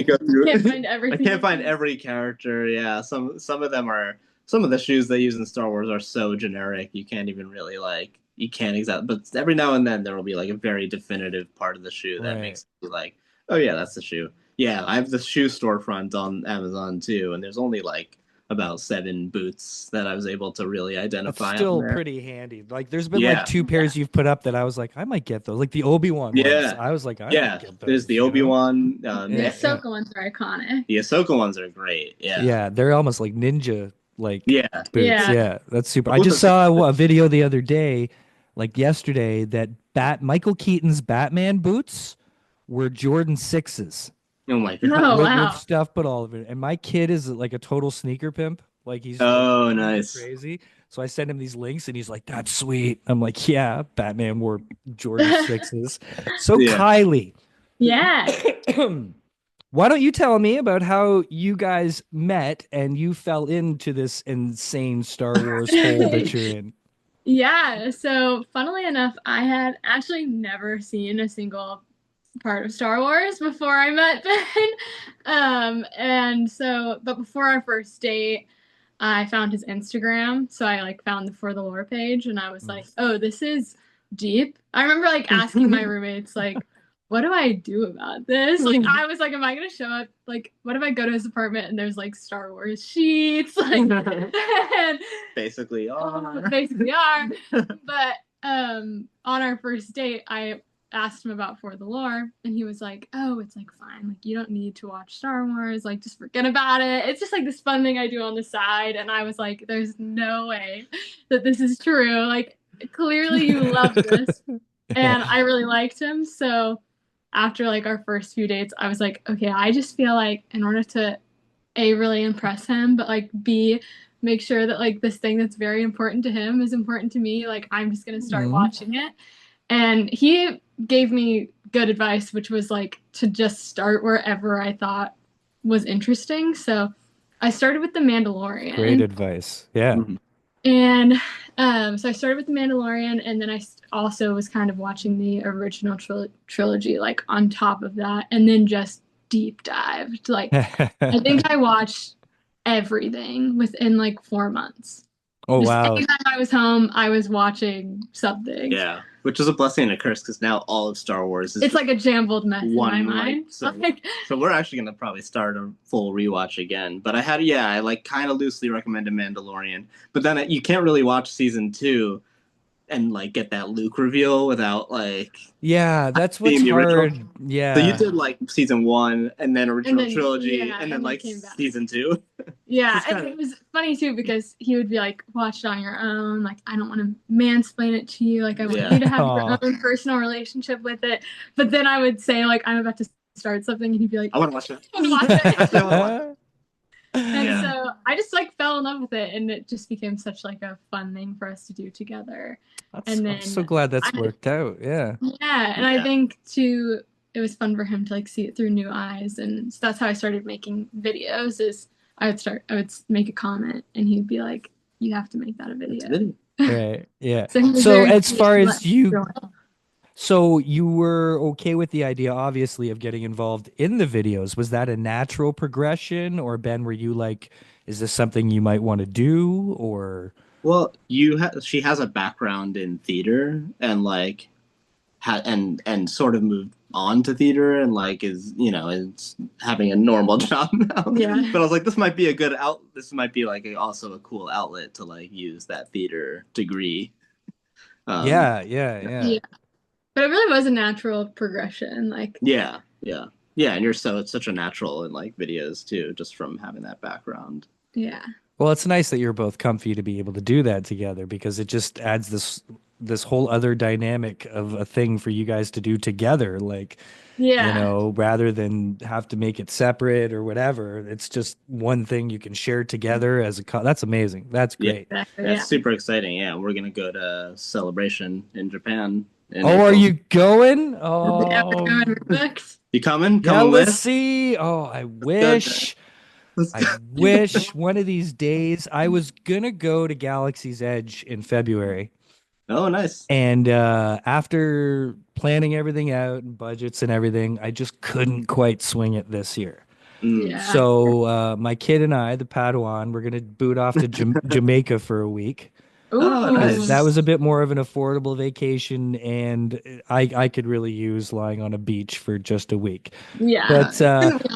go through. Can't find I everything. can't find every character. Yeah, some of them are some of the shoes they use in Star Wars are so generic you can't even really like you can't exact. But every now and then there will be like a very definitive part of the shoe that Right. makes you like, oh yeah, that's the shoe. Yeah, I have the shoe storefront on Amazon too, and there's only like about 7 boots that I was able to really That's identify on still there. pretty handy. Like, there's been like Yeah, two pairs you've put up that I was like, I might get those. Like the Obi-Wan ones. yeah, I was like, I might yeah. get There's those, the you Obi know? Wan, The Yeah, yeah. Ahsoka ones are iconic. the Ahsoka ones are great. Yeah, Yeah, they're almost like ninja like yeah. boots. Yeah. Yeah, that's super. I Those just are saw a video the other day, like yesterday, that Bat Michael Keaton's Batman boots were Jordan 6s oh my god. Oh with wow. stuff, but all of it. And my kid is like a total sneaker pimp. Like he's like Oh, super nice. crazy. So I send him these links and he's like, "That's sweet." I'm like, "Yeah, Batman wore Jordan 6s." So Yeah. Kylie, Yeah. why don't you tell me about how you guys met and you fell into this insane Star Wars hole that you're in? Yeah, so funnily enough, I had actually never seen a single part of Star Wars before I met Ben. And so, but before our first date, I found his Instagram. So I like found the For the Lore page and I was like, oh, this is deep. I remember like asking my roommates, like, what do I do about this? Like, I was like, am I gonna show up? Like, what if I go to his apartment and there's like Star Wars sheets? Like, and Basically, oh. basically are. But on our first date, I asked him about For the Lore, and he was like, "Oh, it's like fine. Like you don't need to watch Star Wars. Like just forget about it. It's just like this fun thing I do on the side." And I was like, "There's no way that this is true. Like clearly you love this." And I really liked him, so after like our first few dates, I was like, "Okay, I just feel like in order to A, really impress him, but like B, make sure that like this thing that's very important to him is important to me. Like I'm just gonna start Mhm. watching it." And he gave me good advice, which was like to just start wherever I thought was interesting. So I started with The Great Mandalorian. advice. Yeah. Mhm. And so I started with The Mandalorian, and then I also was kind of watching the original trilogy, like on top of that, and then just deep dived. Like, I think I watched everything within like 4 months. Oh Just wow. anytime I was home, I was watching something. Yeah, which is a blessing and a curse because now all of Star Wars is It's like a jumbled mess in my one mind. so we're actually gonna probably start a full rewatch again. But I like kind of loosely recommended Mandalorian, but then you can't really watch season 2 and like get that Luke reveal without like Yeah, that's what's seeing the original. hard. So you Yeah. did like season 1 and then original then, trilogy yeah, and then and like came back. season 2. Yeah, Just and kinda- it was funny too because he would be like, "Watch it on your own. Like, I don't want to mansplain it to you. Like, I want Yeah. you to have your Aw. own personal relationship with it." But then I would say like, "I'm about to start something," and he'd be like, I want to watch it. "I want to watch it." Actually, I wanna watch it. And Yeah. so I just like fell in love with it, and it just became such like a fun thing for us to do together. And I'm so then glad that's I- worked out. Yeah. Yeah, and I Yeah. think too, it was fun for him to like see it through new eyes, and so that's how I started making videos. Is I would make a comment, and he'd be like, "You have to make that a It's video." video. Right. Yeah. So he was So very as sweet far and as let me you go in. So you were okay with the idea, obviously, of getting involved in the videos. Was that a natural progression, or Ben, were you like, is this something you might want to do, or? Well, she has a background in theater and like and sort of moved on to theater and like is having a normal job now. Yeah. But I was like, this might be a good out. This might be like also a cool outlet to like use that theater degree. Um, Yeah, yeah, yeah. Yeah. But it really was a natural progression. Like, yeah, yeah, yeah. And it's such a natural in like videos too, just from having that background. yeah. Well, it's nice that you're both comfy to be able to do that together because it just adds this whole other dynamic of a thing for you guys to do together. Like, Yeah. rather than have to make it separate or whatever, it's just one thing you can share together as that's amazing. That's Yeah, great. Exactly. that's Yeah. super exciting. Yeah, we're gonna go to Celebration in Japan in Oh, are April. you going? Yeah, we're Oh, going, we're booked. You coming? yeah, Coming let's with? see. Oh, I Good. wish. Let's I go. wish one of these days I was gonna go to Galaxy's Edge in February. Oh, nice. And after planning everything out and budgets and everything, I just couldn't quite swing it this year. Mm. Yeah. So my kid and I, the Padawan, we're gonna boot off to Jamaica for a week Oh, because that nice. was a bit more of an affordable vacation, and I could really use lying on a beach for just a week. Yeah. But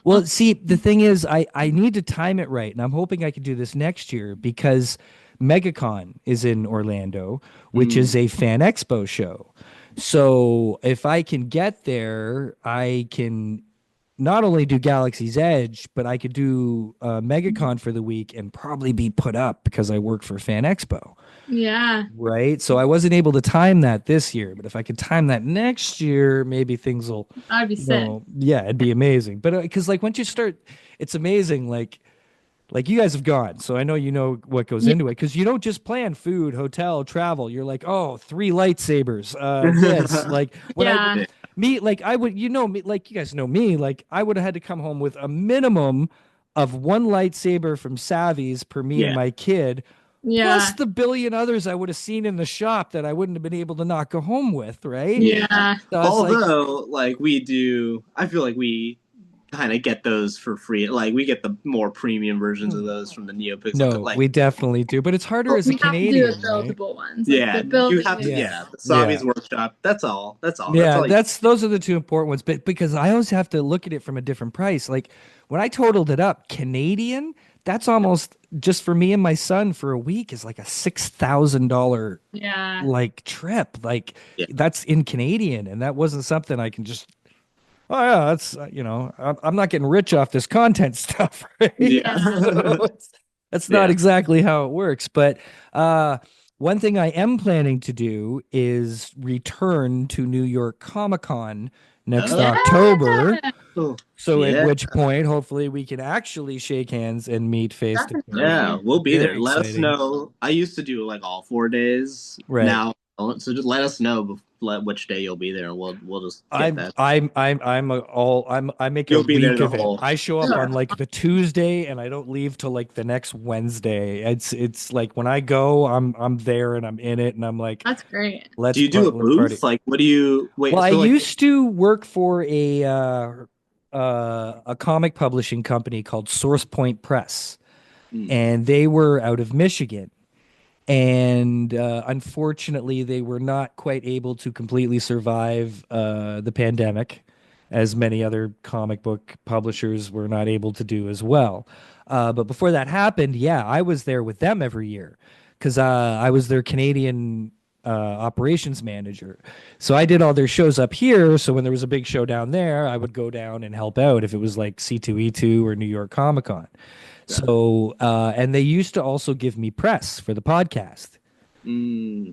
well, see, the thing is, I need to time it right, and I'm hoping I can do this next year because MegaCon is in Orlando, which Mm. is a fan expo show. So if I can get there, I can not only do Galaxy's Edge, but I could do MegaCon for the week and probably be put up because I work for Fan Expo. Yeah. Right. So I wasn't able to time that this year, but if I could time that next year, maybe things will, That'd be sick. yeah, it'd be amazing. But because like once you start, it's amazing. Like you guys have gone, so I know you know what goes Yeah. into it because you don't just plan food, hotel, travel. You're like, oh, three lightsabers, this, like when I Yeah. me, like I would, me, like you guys know me, like I would have had to come home with a minimum of one lightsaber from Savvy's per me and Yeah. my kid, plus Yeah. the billion others I would have seen in the shop that I wouldn't have been able to not go home with, right? Yeah. Yeah. So it's like, Although, like I feel like we kind of get those for free. Like we get the more premium versions of those from the NeoPixel. no, we definitely do, but it's harder as a You have to do the Canadian, right? buildable ones. Like yeah, the building you have to. is- Yeah, the Yeah. Savi's workshop. That's all. That's all. That's Yeah, all. those are the two important ones. But because I always have to look at it from a different price. Like when I totaled it up, Canadian, that's almost just for me and my son for a week is like a $6,000 Yeah. like trip. Like Yeah. that's in Canadian, and that wasn't something I can just. Oh yeah, that's I'm not getting rich off this content stuff, right? Yeah. So that's not Yeah. exactly how it works. But one thing I am planning to do is return to New York Comic Con next Oh. October. Oh, So at yeah. which point, hopefully, we can actually shake hands and meet face to face. Definitely. Yeah, we'll be Very there. Let us exciting. know. I used to do like all 4 days. Right. Now, so just let us know which day you'll be there, and we'll just get that. I make a You'll be there week the of it. whole- I show up on like the Tuesday and I don't leave till like the next Wednesday. It's like when I go, I'm there and I'm in it and I'm like, That's great. let's Do you do a let's party. booth? Like, what do you wait? Well, I so, like, used to work for a comic publishing company called Source Point Press, and they were out of Michigan. And unfortunately, they were not quite able to completely survive the pandemic, as many other comic book publishers were not able to do as well. But before that happened, yeah, I was there with them every year because I was their Canadian operations manager. So I did all their shows up here. So when there was a big show down there, I would go down and help out if it was like C2E2 or New York Comic Con. So, and they used to also give me press for the podcast.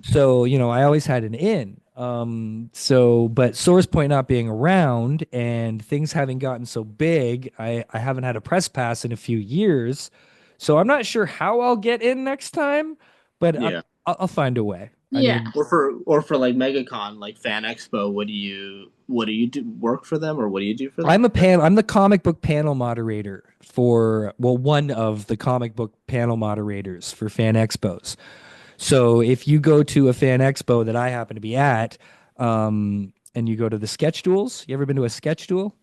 So, I always had an in. But Source Point not being around and things having gotten so big, I haven't had a press pass in a few years. So I'm not sure how I'll get in next time, but yeah. I'll find a way. I Yeah. mean, Or for like MegaCon, like Fan Expo, what do you do? Work for them, or what do you do for them? I'm the comic book panel moderator for, well, one of the comic book panel moderators for Fan Expos. So if you go to a Fan Expo that I happen to be at, and you go to the sketch duels. You ever been to a sketch duel?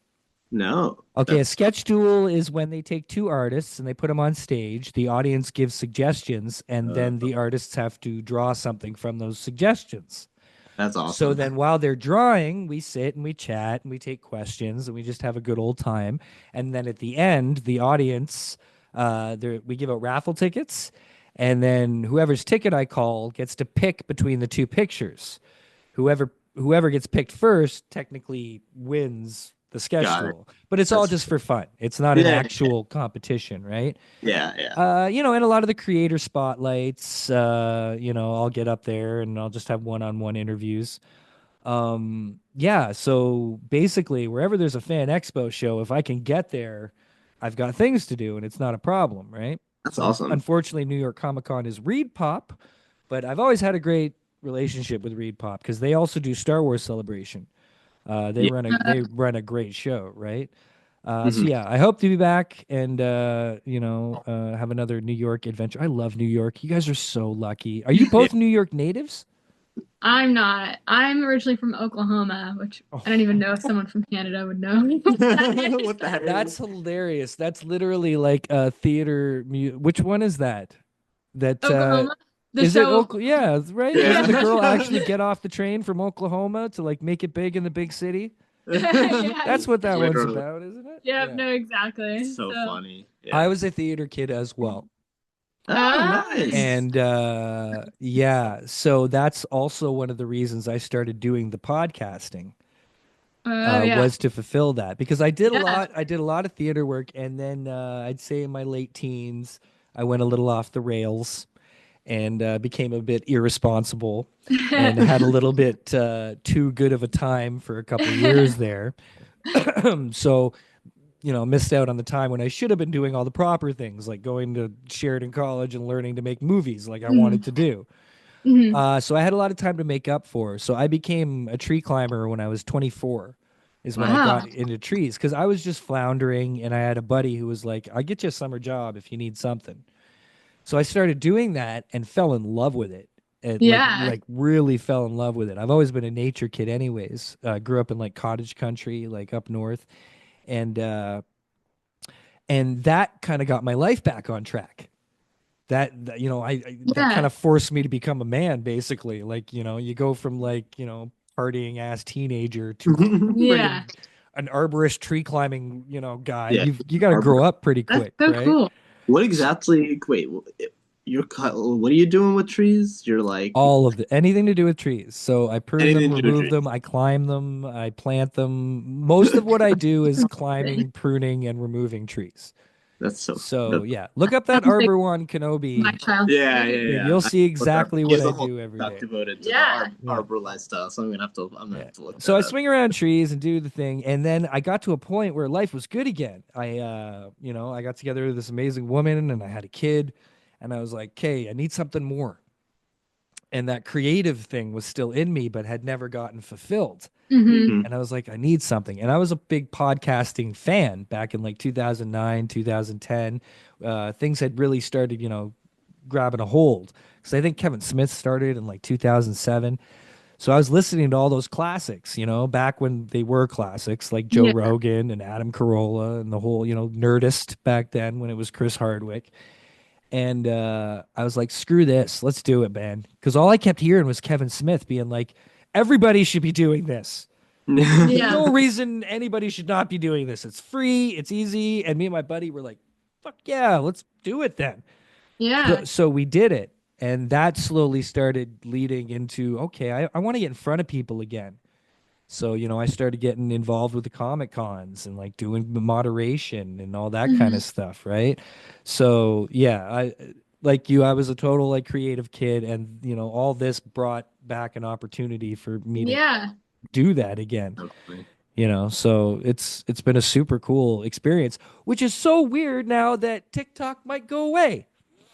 No, Okay, a that's sketch duel is when they take two artists and they put them on stage. The audience gives suggestions, and uh, then the artists have to draw something from those suggestions. that's So awesome. then while they're drawing, we sit and we chat and we take questions and we just have a good old time. And then at the end, the audience, we give out raffle tickets. And then whoever's ticket I call gets to pick between the two pictures. Whoever gets picked first technically wins the sketch Got it. duel. But it's all That's just for fun. It's not an yeah, actual competition, right? yeah. And a lot of the creator spotlights, I'll get up there and I'll just have one-on-one interviews. Yeah, so basically, wherever there's a fan expo show, if I can get there, I've got things to do and it's not a problem, right? That's So awesome. unfortunately, New York Comic Con is Reed Pop, but I've always had a great relationship with Reed Pop because they also do Star Wars Celebration. Yeah. They run a great show, right? So Mhm. yeah, I hope to be back and have another New York adventure. I love New York. You guys are so lucky. Are you Yeah. both New York natives? I'm not. I'm originally from Oklahoma, which I don't Oh, even know if someone from Canada would know what that is. What the heck? that's hilarious. That's literally like a Which one is that? That Oklahoma, the is it show Oklahoma? Yeah, right. Yeah. Doesn't the Yeah. girl actually get off the train from Oklahoma to like make it big in the big city? Yeah. That's what that one's Literally. about, isn't it? Yep, Yeah. no, exactly. So So, funny. I Yeah. was a theater kid as well. Oh, nice. nice. And yeah, so that's also one of the reasons I started doing the podcasting Oh yeah. was to fulfill that because Yeah. I did a lot of theater work, and then I'd say in my late teens, I went a little off the rails and became a bit irresponsible and had a little bit too good of a time for a couple years there. So missed out on the time when I should have been doing all the proper things, like going to Sheridan College and learning to make movies like I wanted Mm. to do. Mhm. So I had a lot of time to make up for. So I became a tree climber when I was 24, is when I got Wow. into trees because I was just floundering, and I had a buddy who was like, "I'll get you a summer job if you need something." So I started doing that and fell in love with it. And Yeah. really fell in love with it. I've always been a nature kid anyways. Grew up in like cottage country, like up north. And that kind of got my life back on track. That kind Yeah. of forced me to become a man, basically. Like, you go from like, partying ass teenager to Yeah. friggin' an arborist tree climbing, guy. Yeah. You got to Arbor- grow up pretty That's quick, so right? cool. What exactly? Wait, what are you doing with trees? You're like All of anything to do with trees. So I prune them, anything to do with remove them, trees. I climb them, I plant them. Most of what I do is climbing, pruning, and removing trees. That's so. So That's yeah, look up that Sounds like Arbor One my Kenobi childhood. thing. yeah. You'll see Look up. exactly He what has I a whole do every stuff day. devoted to the Yeah. Yeah. arbor lifestyle, so I'm gonna Yeah. have to look So that I up. swing around trees and do the thing, and then I got to a point where life was good again. I got together with this amazing woman, and I had a kid, and I was like, "Okay, I need something more." And that creative thing was still in me, but had never gotten fulfilled. Hmm. Mhm. And I was like, I need something. And I was a big podcasting fan back in like 2009, 2010. Things had really started, grabbing a hold. Because I think Kevin Smith started in like 2007. So I was listening to all those classics, back when they were classics, like Joe Yeah. Rogan and Adam Carolla and the whole, Nerdist back then when it was Chris Hardwick. And I was like, screw this. Let's do it, man. Because all I kept hearing was Kevin Smith being like, everybody should be doing this. There's Yeah. no reason anybody should not be doing this. It's free, it's easy. And me and my buddy were like, fuck yeah, let's do it then. So, Yeah. so we did it. And that slowly started leading into, okay, I want to get in front of people again. So, I started getting involved with the Comic Cons and like doing the moderation and all that kind Hmm. of stuff, right? So, yeah, like you, I was a total like creative kid, and all this brought back an opportunity for me to Yeah. do that again. Okay. So it's been a super cool experience, which is so weird now that TikTok might go away.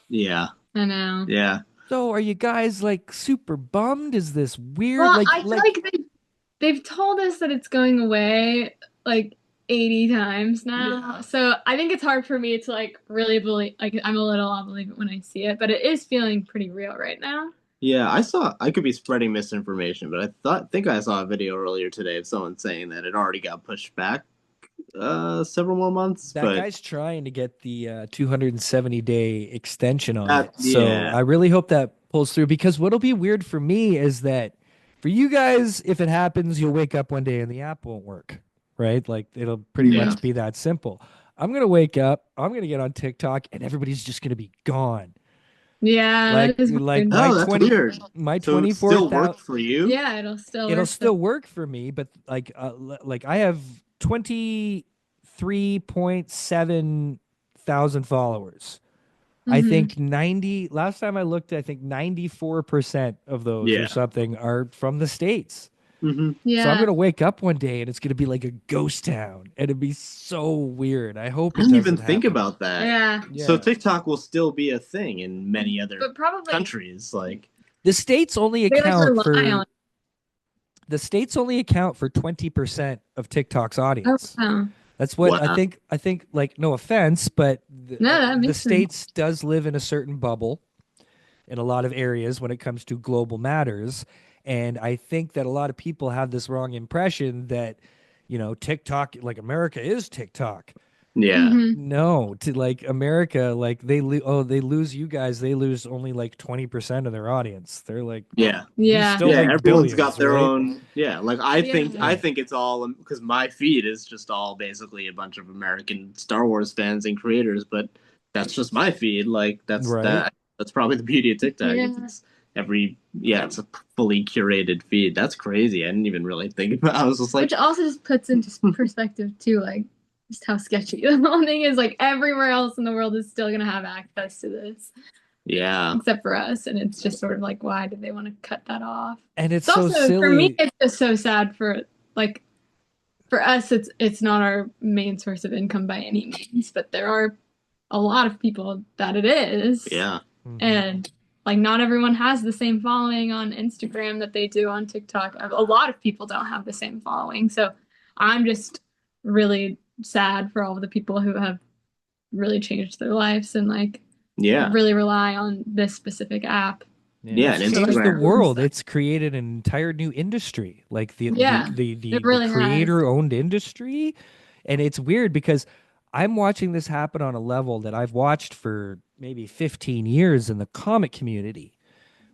Yeah, I know. yeah. So, are you guys like super bummed? Is this weird? Well, Like, I feel like they've told us that it's going away like 80 times now. Yeah. So I think it's hard for me to like really believe, like I'm a little, I'll believe it when I see it, but it is feeling pretty real right now. Yeah, I could be spreading misinformation, but think I saw a video earlier today of someone saying that it already got pushed back several more months, That but guy's trying to get the 270-day extension on that it. So yeah. I really hope that pulls through because what'll be weird for me is that for you guys, if it happens, you'll wake up one day and the app won't work, right? Like it'll pretty Yeah. much be that simple. I'm going to wake up, I'm going to get on TikTok and everybody's just going to be gone. Yeah, Like that is like weird. my Oh, that's 20 weird. my So it still 24,000 worked for you? Yeah, it'll still it'll work though. still work for me, but like I have 23.7 thousand followers. I Hmm. think 90 last time I looked, I think 94% of those or Yeah. something are from the States. Hmm. So I'm Yeah. gonna wake up one day and it's gonna be like a ghost town. And it'd be so weird. I hope I it didn't even doesn't think happen. about that. Yeah. So Yeah. TikTok will still be a thing in many other But probably countries. Like, The states only they like account rely on. for the states only account for 20% of TikTok's Oh, audience. wow. That's what I wow. think. I think, like, no offense, but No, that the makes sense. states does live in a certain bubble in a lot of areas when it comes to global matters. And I think that a lot of people have this wrong impression that, TikTok, like America is TikTok. Yeah. Hmm. No, to like America, like they lose you guys, they lose only like 20% of their audience. They're like, Yeah. we Yeah. still Yeah, make everyone's got billions, their right? own. Yeah, like Yeah. I Yeah. think it's all because my feed is just all basically a bunch of American Star Wars fans and creators, but that's just my feed. Like Right. that's probably the beauty of TikTok. Yeah. It's it's a fully curated feed. That's crazy. I didn't even really think about. I was just Which like, also just puts into perspective too, like just how sketchy the whole thing is. Like everywhere else in the world is still gonna have access to this, yeah, except for us, and it's just sort of like, why did they want to cut that off? And it's It's so also for me, silly. it's just so sad for like for us, it's not our main source of income by any means, but there are a lot of people that it is, yeah, Mhm. and like not everyone has the same following on Instagram that they do on TikTok. A lot of people don't have the same following, so I'm just really sad for all of the people who have really changed their lives and like yeah, really rely on this specific app. Yeah, yeah. it's And So like, changed the Instagram. world. It's created an entire new industry, like yeah, it the really has. creator-owned industry. And it's weird because I'm watching this happen on a level that I've watched for maybe 15 years in the comic community,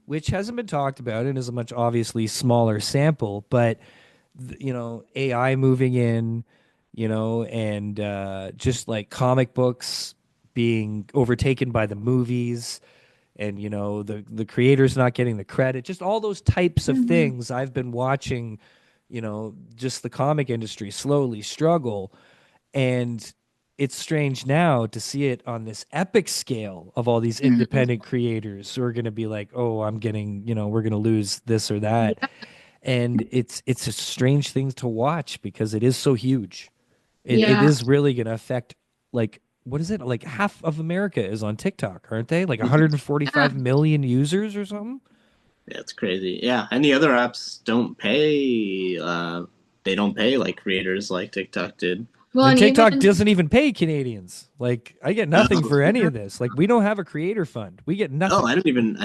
which hasn't been talked about and is a much obviously smaller sample, but AI moving in, and just like comic books being overtaken by the movies and the creators not getting the credit, just all those types of Mhm. things. I've been watching, just the comic industry slowly struggle, and it's strange now to see it on this epic scale of all these Mhm. independent creators who are going to be like, oh, I'm getting, we're going to lose this or that. Yeah, And it's a strange thing to watch because it is so huge. It yeah, is really going to affect, like, what is it? Like half of America is on TikTok, aren't they? Like yeah. 145 million users or something. Yeah, it's crazy. Yeah, and the other apps don't pay. They don't pay like creators like TikTok did. Well, And and TikTok even doesn't even pay Canadians. Like, I get nothing Oh, for any of this. Like, we don't have a creator fund. We get oh, nothing. I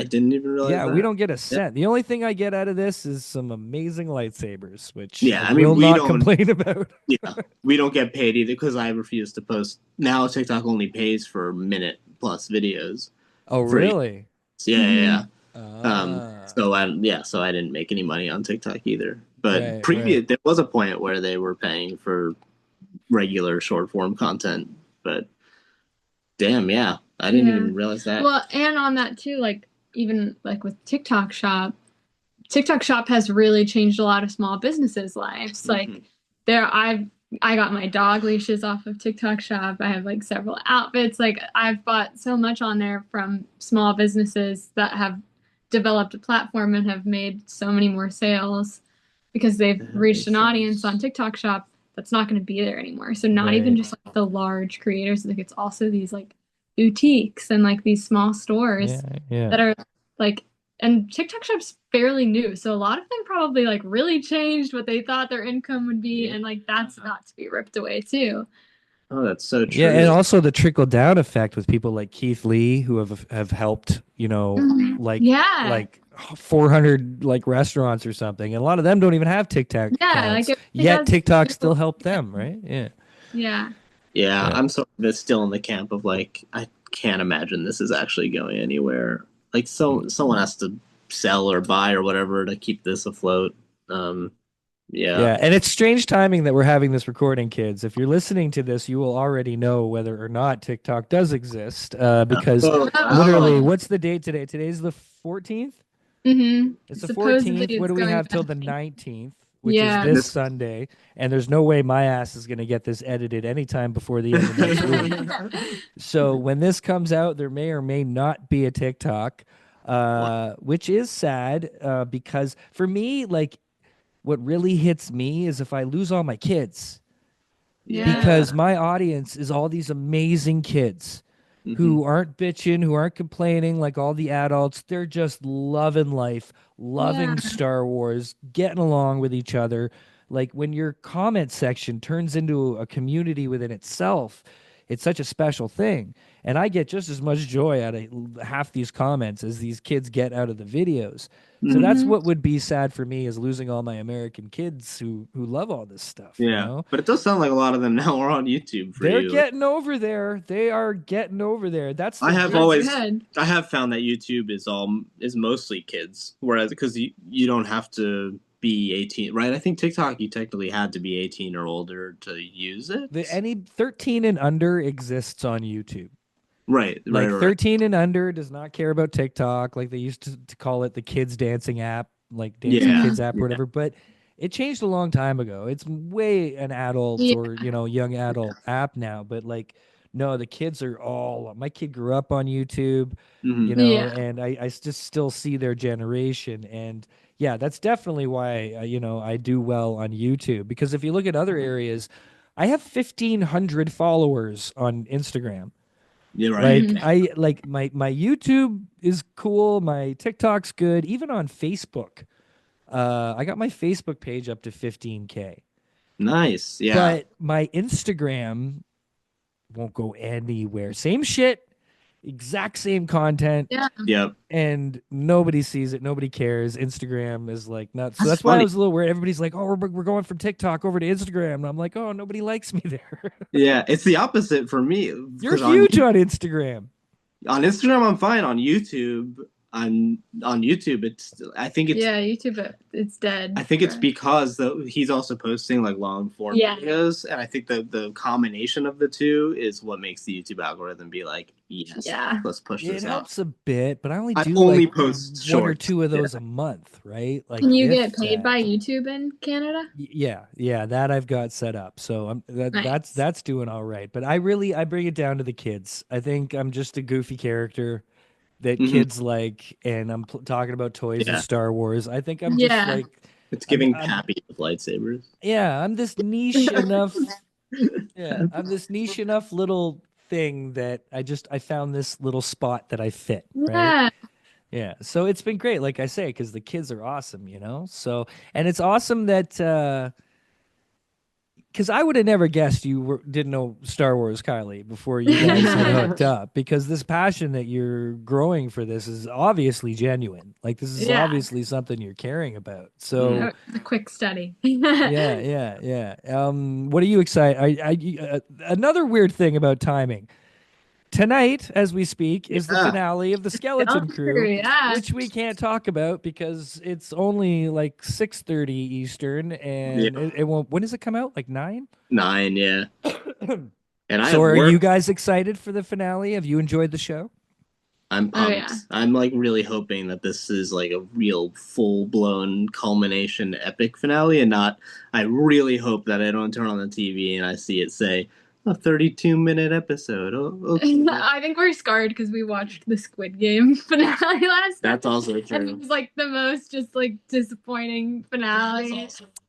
didn't even realize Yeah, we that. don't get a Yeah, cent. The only thing I get out of this is some amazing lightsabers, which yeah. I I mean, will not complain about. yeah, we don't get paid either because I refuse to post. Now TikTok only pays for minute plus videos Oh, for each. really? Yeah, yeah, Mhm. yeah. Ah, So I didn't make any money on TikTok either. But right, right. there was a point where they were paying for regular short form content. But damn, yeah, I didn't Yeah. even realize that. Well, and on that too, like even like with TikTok Shop has really changed a lot of small businesses' lives. Mhm. Like I got my dog leashes off of TikTok Shop. I have like several outfits. Like I've bought so much on there from small businesses that have developed a platform and have made so many more sales because they've That reached makes an audience on sense. TikTok Shop that's not going to be there anymore. So not even Right. just like the large creators, like it's also these like boutiques and like these small Yeah, stores yeah. that are like, and TikTok Shop's fairly new, so a lot of them probably like really changed what they thought their income would be, Yeah. and like that's about to be ripped away too. Oh, that's so Yeah, and true. also the trickle down effect with people like Keith Lee who have helped, Mhm. Yeah. like 400 like restaurants or something. And a lot of them don't even have TikTok Yeah, like accounts. it Yet does TikTok beautiful still helped things. them, right? Yeah. Yeah. Yeah, Yeah. I'm sort of still in the camp of like I can't imagine this is actually going anywhere. Like someone has to sell or buy or whatever to keep this afloat. Um, yeah. Yeah, and it's strange timing that we're having this recording, kids. If you're listening to this, you will already know whether or not TikTok does exist, because Oh, literally, wow. what's the date today? Today's the 14th? It's the Supposedly 14th. What it's do we going have till back. the 19th, which is Yeah. this This Sunday? And there's no way my ass is going to get this edited anytime before the end of next week. So when this comes out, there may or may not be a TikTok, which is sad, because for me, like, what really hits me is if I lose all my kids, Yeah. because yeah. my audience is all these amazing kids Hmm. who aren't bitching, who aren't complaining like all the adults. They're just loving life, Yeah. loving Star Wars, getting along with each other. Like when your comment section turns into a community within itself, it's such a special thing. And I get just as much joy out of half these comments as these kids get out of the videos. So Hmm. that's Hmm. what would be sad for me, is losing all my American kids who love all this stuff, you Yeah, know? but it does sound like a lot of them now are on YouTube for They're you. getting over there. They are getting over there. That's I the have big. That's always, good. I have found that YouTube is mostly kids, whereas because you don't have to be 18, right? I think TikTok you technically had to be 18 or older to use it. Any 13 and under exists on YouTube. Right, right, Like right. 13 and under does not care about TikTok. Like they used to call it the kids dancing app, like dancing Yeah, Hmm. kids app or yeah. whatever. But it changed a long time ago. It's way an adult Yeah. or, young adult app now. But like, no, the kids are all, my kid grew up on YouTube, Hmm. Yeah. and I just still see their generation. And yeah, that's definitely why, I do well on YouTube. Because if you look at other areas, I have 1,500 followers on Instagram. You're right. Like Hmm. my YouTube is cool, my TikTok's good, even on Facebook. I got my Facebook page up to 15K. Nice. Yeah. But my Instagram won't go anywhere. Same shit, exact same content, Yeah. Yep. and nobody sees it, nobody cares. Instagram is like nuts. So That's that's why I funny. was a little worried. Everybody's like, "Oh, we're going from TikTok over to Instagram." And I'm like, "Oh, nobody likes me there." Yeah, it's the opposite for me You're because huge on Instagram. on Instagram I'm fine. On YouTube, on YouTube, I think it's Yeah. YouTube, it's dead. I think it's because he's also posting like long form Yeah. videos, and I think the combination of the two is what makes the YouTube algorithm be like, yes, Yeah. let's push It this out. helps a bit, but I only I do only like post one or shorts. two of Yeah. those a month, right? Like Can you if get paid that. by YouTube in Canada? Yeah, that I've got set up. So that's Nice. that's doing all right. But I bring it down to the kids. I think I'm just a goofy character that Hmm. kids like, and I'm talking about toys and Yeah, Star Wars. I think I'm just Yeah. like it's I'm giving I'm Pappy with lightsabers. yeah, I'm this niche enough. Yeah, I'm this niche enough little thing that I found this little spot that I fit, right? Yeah. Yeah. So it's been great, like I say, because the kids are awesome, you know? So, and it's awesome that, because I would have never guessed didn't know Star Wars, Kylie, before you guys had hooked up, because this passion that you're growing for this is obviously genuine. Like, this is Yeah. obviously something you're caring about. Mm. So, A quick study. yeah. What are you excited? Another weird thing about timing. Tonight, as we speak, is the Yeah, finale of the Skeleton Crew, Yeah. which we can't talk about because it's only like 6:30 Eastern, yeah, and it won't. When does it come out? Like 9? 9. Yeah, and I So, have are you work. guys excited for the finale? Have you enjoyed the show? I'm Oh yeah. pumped. I'm like really hoping that this is like a real full blown culmination epic finale and not I really hope that I don't turn on the TV and I see it say a 32-minute episode. Oh, okay. I think we're scarred because we watched the Squid Game finale last night. That's also And it true. was like the most just like disappointing finale.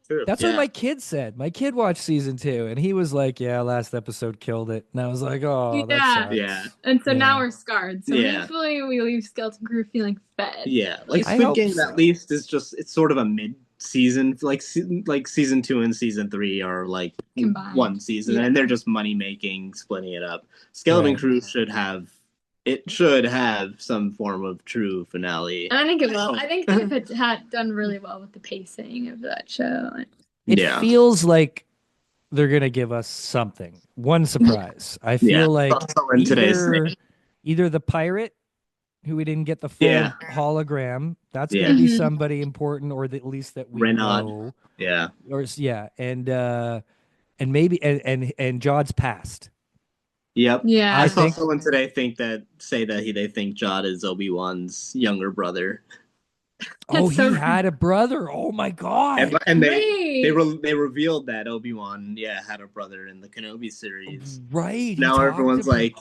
True. That's Yeah. what my kid said. My kid watched season 2, and he was like, "Yeah, last episode killed it." And I was like, "Oh, that Yeah. sucks." Yeah. And so now Yeah. we're scarred. So Yeah. hopefully we leave Skeleton Crew feeling fed. Yeah. Like I Squid hope Game so. at least is just it's sort of a mid season, like season 2 and season 3 are like Combined. one season, Yeah. and they're just money making, splitting it up. Skeleton Right. Crew should have some form of true finale. And I think it will. I think if it had done really well with the pacing of that show. It Yeah. feels like they're gonna give us something. One surprise. I feel Yeah. like Also in today's either the pirate, who we didn't get the full Yeah. hologram, that's Yeah. gonna be Mhm. somebody important, or at least that we Renaud. know. Yeah. Or yeah, and maybe and Jod's past. Yep. Yeah. I saw think- someone today say that they think Jod is Obi-Wan's younger brother. Oh, That's so he had a brother. Oh my god. And Great. they revealed that Obi-Wan, had a brother in the Kenobi series. Right. he Now talked everyone's about- like,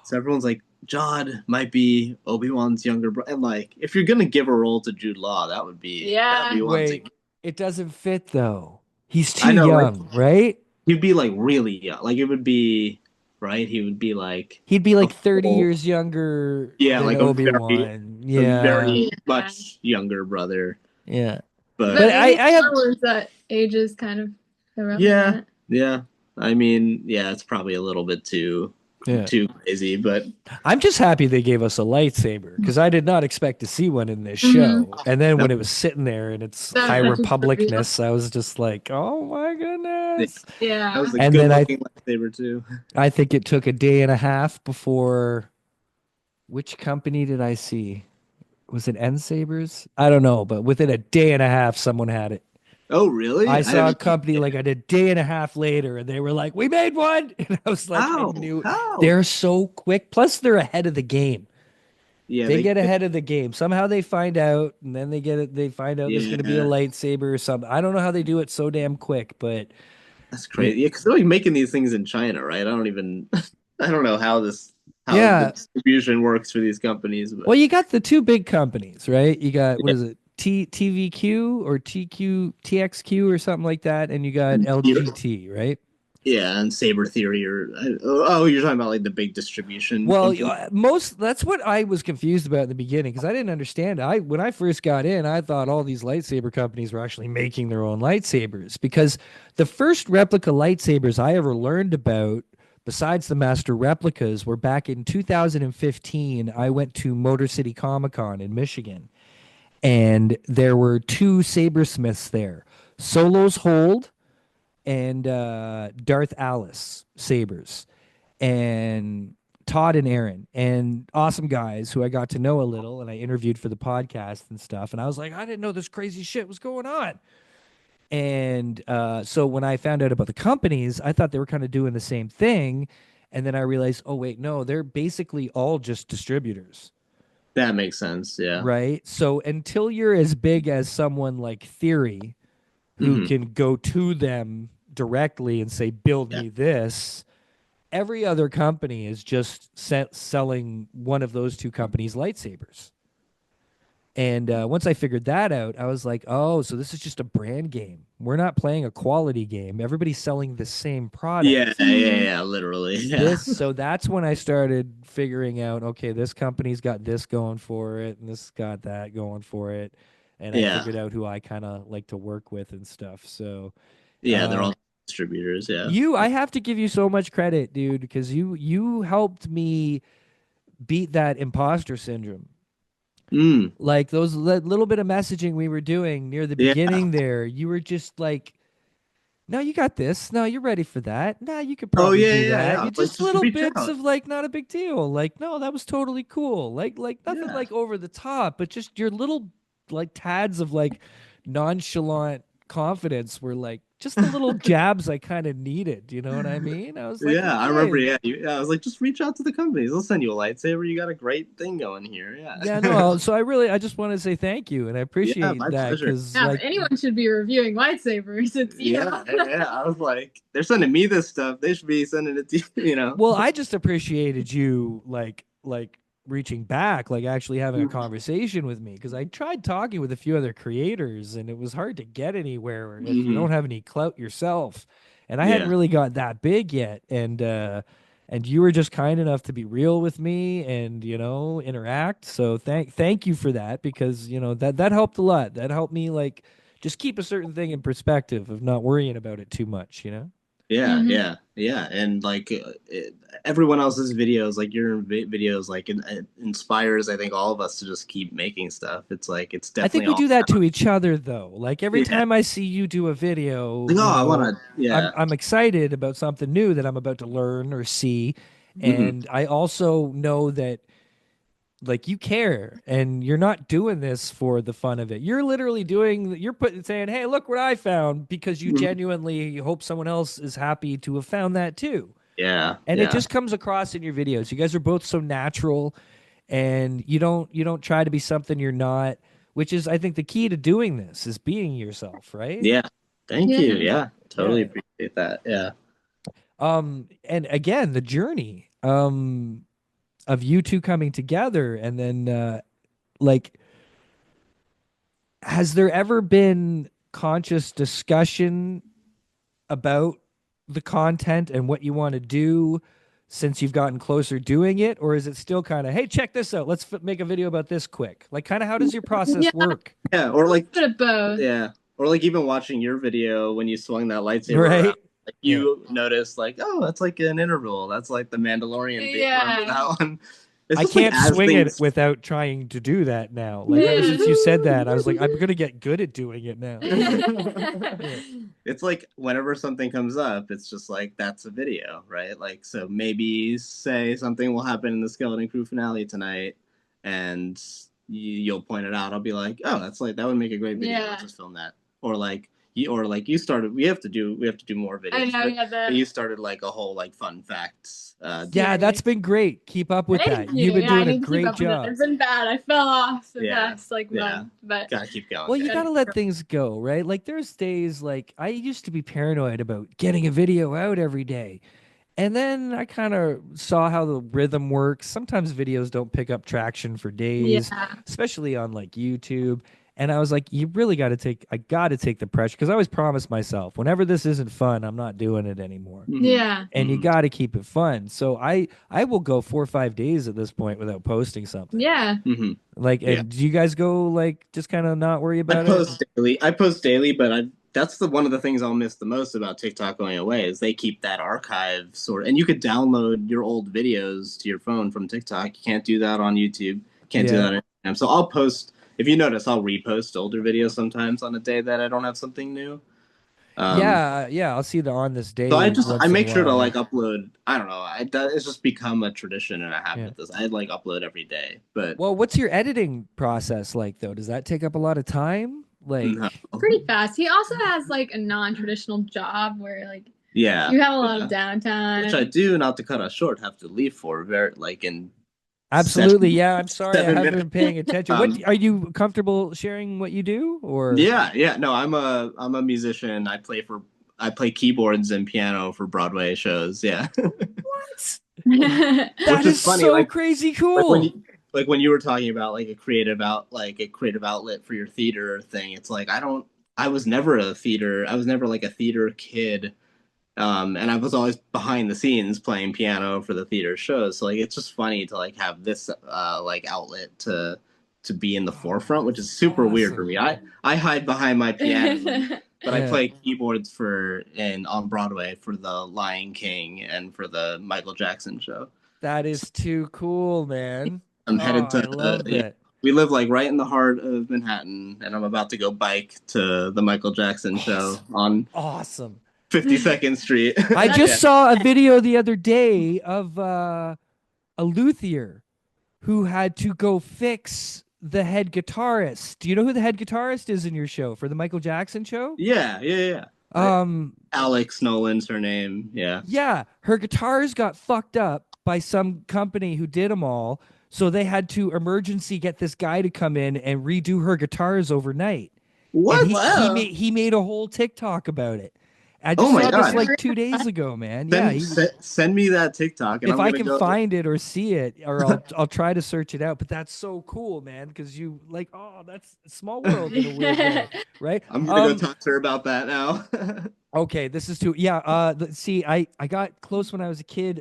so everyone's like, Jod might be Obi-Wan's younger brother. And like, if you're gonna give a role to Jude Law, that would be Yeah. Obi-Wan's. Wait, it doesn't fit though. He's I too know, young, right? He'd be like really young. Like it would be right. He would be like He'd be like a 30 full- years younger Yeah, than like a Obi-Wan. a Yeah. very much younger brother. Yeah. But But I have- Star Wars that age is kind of Yeah. yeah, I mean, it's probably a little bit too Yeah. crazy, but I'm just happy they gave us a lightsaber because I did not expect to see one in this Mhm. show. And then when it was sitting there in its That High was just Republicness, I was just like, oh my goodness. Yeah. that was a And good then looking lightsaber too. I think it took a day and a half before. Which company did I see? Was it N Sabers? I don't know, but within a day and a half, someone had it. Oh, really? I saw a haven't- company like a day and a half later, and they were like, "We made one," and I was like, How? "I knew." How? They're so quick. Plus, they're ahead of the game. Yeah, They get ahead of the game. Somehow they find out, and then they get it. They find out there's going to be a Yeah. lightsaber or something. I don't know how they do it so damn quick, but That's crazy. Yeah, because they're like making these things in China, right? I don't even, I don't know how Yeah. the distribution works for these companies. But well, you got the two big companies, right? You got what is it, TVQ or TXQ or something like that, and you got LGT, right? yeah, and Saber Theory you're talking about like the big distribution. Well, company? that's what I was confused about in the beginning because I didn't understand. When I first got in, I thought all these lightsaber companies were actually making their own lightsabers because the first replica lightsabers I ever learned about, besides the master replicas, were back in 2015. I went to Motor City Comic Con in Michigan, and there were two sabersmiths there, Solo's Hold and Darth Alice sabers, and Todd and Aaron, and awesome guys who I got to know a little, and I interviewed for the podcast and stuff. And I was like, I didn't know this crazy shit was going on. And so when I found out about the companies, I thought they were kind of doing the same thing. And then I realized, oh, wait, no, they're basically all just distributors. That makes sense. Yeah. Right. So until you're as big as someone like Theory, who Mhm. can go to them directly and say, build me this, every other company is just selling one of those two companies' lightsabers. And once I figured that out, I was like, oh, so this is just a brand game. We're not playing a quality game. Everybody's selling the same product. Yeah, literally. Yeah. So that's when I started figuring out, okay, this company's got this going for it, and this got that going for it. And I Yeah. figured out who I kind of like to work with and stuff. So They're all distributors. Yeah. I have to give you so much credit, dude, because you helped me beat that imposter syndrome. Mm. Like that little bit of messaging we were doing near the Yeah. beginning there, you were just like, no, you got this. No, you're ready for that. No, you could probably do that. yeah. You Like, just just little reach bits out. of like, not a big deal. Like, no, that was totally cool. Like nothing Yeah. like over the top, but just your little like tads of like nonchalant confidence were like just the little jabs I kind of needed. You know what I mean? I was like, I okay. remember. I was like, just reach out to the companies. They'll send you a lightsaber. You got a great thing going here. Yeah. Yeah, no. So I just want to say thank you, and I appreciate my that pleasure. because Yeah, like but anyone should be reviewing lightsabers. It's yeah. I was like, they're sending me this stuff. They should be sending it to you. You know. well, I just appreciated you like reaching back, like actually having a conversation with me because I tried talking with a few other creators and it was hard to get anywhere if you Mhm. don't have any clout yourself. And I hadn't really got that big yet, and you were just kind enough to be real with me and interact. So thank you for that because that helped a lot. That helped me like just keep a certain thing in perspective of not worrying about it too much, you know? Yeah, Mhm. yeah, and like everyone else's videos, like your videos, like it inspires, I think, all of us to just keep making stuff. It's like it's I think definitely we all do that about, to each other though. Like every yeah. time I see you do a video, Like, oh, you I want know, to, yeah. I'm excited about something new that I'm about to learn or see. Hmm. And I also know that like you care and you're not doing this for the fun of it. You're literally doing you're putting saying, "Hey, look what I found," because you genuinely hope someone else is happy to have found that too. Yeah, And it yeah, just comes across in your videos. You guys are both so natural and you don't try to be something you're not, which is I think the key to doing this is being yourself, right? yeah. Thank you. Yeah. Yeah, totally Yeah. appreciate that. Yeah. And again, the journey of you two coming together and then like has there ever been conscious discussion about the content and what you want to do since you've gotten closer doing it, or is it still kind of, hey, check this out, let's make a video about this quick? Like, kind of how does your process Yeah, work? Yeah, or a like, bit of both. yeah, or like even watching your video when you swung that lightsaber around, Right? like Yeah. you noticed, like, oh, that's like an interval. That's like the Mandalorian thing. Remember Yeah. that one? It's I just like can't as swing it things. without trying to do that now. Like ever since you said that, I was like, I'm gonna get good at doing it now. Yeah. It's like whenever something comes up, it's just like that's a video, right? Like, so maybe say something will happen in the Skeleton Crew finale tonight, and you'll point it out. I'll be like, oh, that's like that would make a great video. Yeah. Let's just film that. Or like you started. We have to do more I videos. know, But, yeah, but you started like a whole like fun facts. Yeah, that's series. been great. Keep up with Thank that. you. You've been Yeah, I doing a need to keep great up with it. job. It's been bad. I fell off the Yeah, past like yeah. month, but Gotta keep going. Well, you Yeah. gotta let things go, right? Like there's days like I used to be paranoid about getting a video out every day. And then I kind of saw how the rhythm works. Sometimes videos don't pick up traction for days, yeah, especially on like YouTube. And I was like, you really got to I got to take the pressure because I always promised myself, whenever this isn't fun, I'm not doing it anymore. Mhm. yeah, And you Mhm. got to keep it fun. So I will go 4 or 5 days at this point without posting something. yeah. Mhm. Like, Yeah. and do you guys go like just kind of not worry I about it? post daily. I post daily, but that's the one of the things I'll miss the most about TikTok going away is they keep that archive sort and you could download your old videos to your phone from TikTok. You can't do that on YouTube. Can't do Yeah. that on Instagram. So I'll post if you notice, I'll repost older videos sometimes on a day that I don't have something new. Um, Yeah. I'll see the on this so day I once in a make sure to while. like upload. I don't know. It's just become a tradition and a Yeah. habit. This I like upload every day, but Well, what's your editing process like though? Does that take up a lot of time? no. Like, Pretty fast. He also has like a non-traditional job where like Yeah, you have a lot yeah. of downtime. Which I do, not to cut us short, have to leave for very like in absolutely. seven Yeah, I'm sorry. I 7 minutes. haven't been paying attention. What Um, are you comfortable sharing what you do or yeah. No, I'm a musician. I play keyboards and piano for Broadway shows. Yeah, what? Yeah, That which is is funny. so crazy Like when cool. you were talking about like a creative outlet for your theater thing. It's like I was never a theater. I was never like a theater kid. And I was always behind the scenes playing piano for the theater shows. So like it's just funny to like have this like outlet to be in the forefront, which is super weird for Awesome. me. I hide behind my piano, but I Yeah. play keyboards for and on Broadway for the Lion King and for the Michael Jackson show. That is too cool, man. I'm Oh, headed I to love yeah. that. We live like right in the heart of Manhattan, and I'm about to go bike to the Michael Jackson show Awesome. on Awesome. 52nd Street. I That's Yeah. just saw a video the other day of a luthier who had to go fix the head guitarist. Do you know who the head guitarist is in your show for the Michael Jackson show? Yeah. Um, Alex Nolan's her name. Yeah. yeah, her guitars got fucked up by some company who did them all, so they had to emergency get this guy to come in and redo her guitars overnight. And What? Whoa. he made a whole TikTok about it. I Oh just my saw this god. like 2 days ago, man. Yeah, Send me that TikTok, and if I'm I gonna can go. find it or see it, or I'll try to search it out. But that's so cool, man, because you like, oh, that's a small world in a weird way, right? I'm gonna go talk to her about that now. Okay, this is too. Yeah. Let's see. I got close when I was a kid.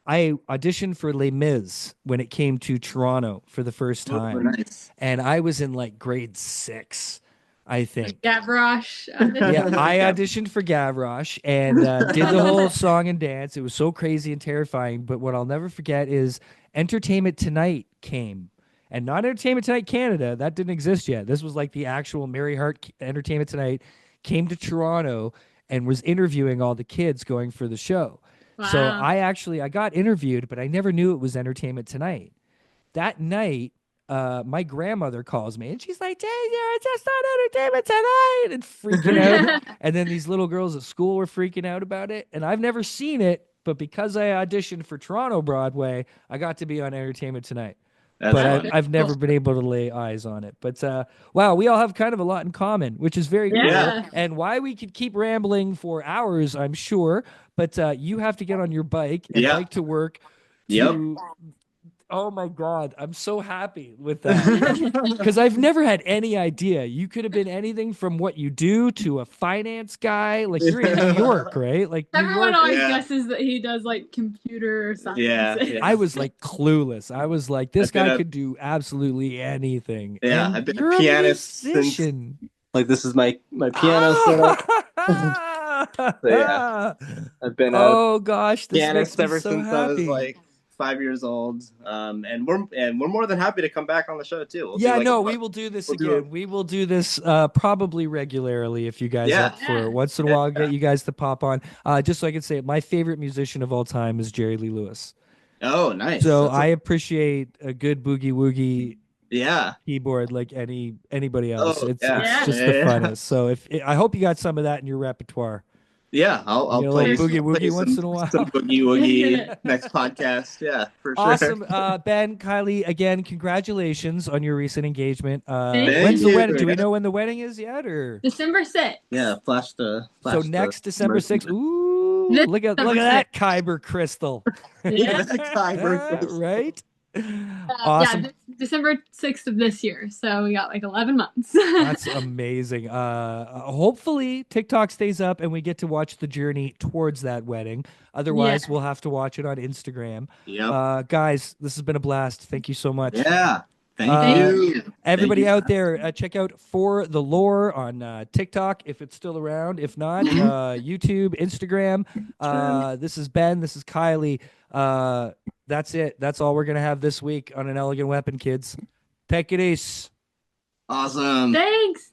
I auditioned for Les Mis when it came to Toronto for the first Oh, time, nice. and I was in like grade 6. I think. Gavroche. Yeah, I Yeah. auditioned for Gavroche and did the whole song and dance. It was so crazy and terrifying. But what I'll never forget is Entertainment Tonight came. And not Entertainment Tonight Canada. That didn't exist yet. This was like the actual Mary Hart Entertainment Tonight came to Toronto and was interviewing all the kids going for the show. So Wow. I got interviewed, but I never knew it was Entertainment Tonight. That night, my grandmother calls me and she's like, "Dang, it's just on Entertainment Tonight," and freaking out. And then these little girls at school were freaking out about it. And I've never seen it, but because I auditioned for Toronto Broadway, I got to be on Entertainment Tonight. That's But funny. I've never been able to lay eyes on it. But wow, we all have kind of a lot in common, which is very cool. Yeah. And why we could keep rambling for hours, I'm sure. But you have to get on your bike and Yeah. bike to work. Yep. Oh my God, I'm so happy with that because I've never had any idea. You could have been anything from what you do to a finance guy. Like you're in New York, right? Like New Everyone York. always Yeah. guesses that he does like computer science. Yeah. I was like clueless. I was like, this I've been guy a- could do absolutely anything. Yeah, And I've been a you're pianist since- musician. Like this is my piano setup. So, yeah. I've been a Oh gosh, this pianist makes me ever so since I was happy. like 5 years old. And we're more than happy to come back on the show too. We'll do, Yeah, like, no, a- we will do this we'll do again. We will do this probably regularly if you guys Yeah. up for Yeah. it. Once in a while, I'll get you guys to pop on. Just so I can say it, my favorite musician of all time is Jerry Lee Lewis. Oh, nice. So That's I appreciate a good boogie woogie yeah. keyboard like anybody else. Oh, It's yeah. just Yeah, the yeah. funnest. So I hope you got some of that in your repertoire. Yeah, I'll You know, play like some, boogie woogie play once some, in a while. some boogie woogie next podcast. Yeah, for sure. Awesome. Ben, Kylie, again, congratulations on your recent engagement. Thank When's the you. wedding? Do we know when the wedding is yet or? December 6th. Yeah, flash the. So next December 6th. Ooh, This look at December that Kyber crystal. Yeah. Kyber crystal. Right? Awesome. Yeah, December 6th of this year. So we got like 11 months. That's amazing. Hopefully TikTok stays up and we get to watch the journey towards that wedding. Otherwise, we'll have to watch it on Instagram. Yep. Guys, this has been a blast. Thank you so much. Yeah. Thank you. Everybody Thank you. out there, check out For the Lore on TikTok if it's still around. If not, YouTube, Instagram. This is Ben. This is Kylie. That's it. That's all we're going to have this week on An Elegant Weapon, kids. Take it easy. Awesome. Thanks.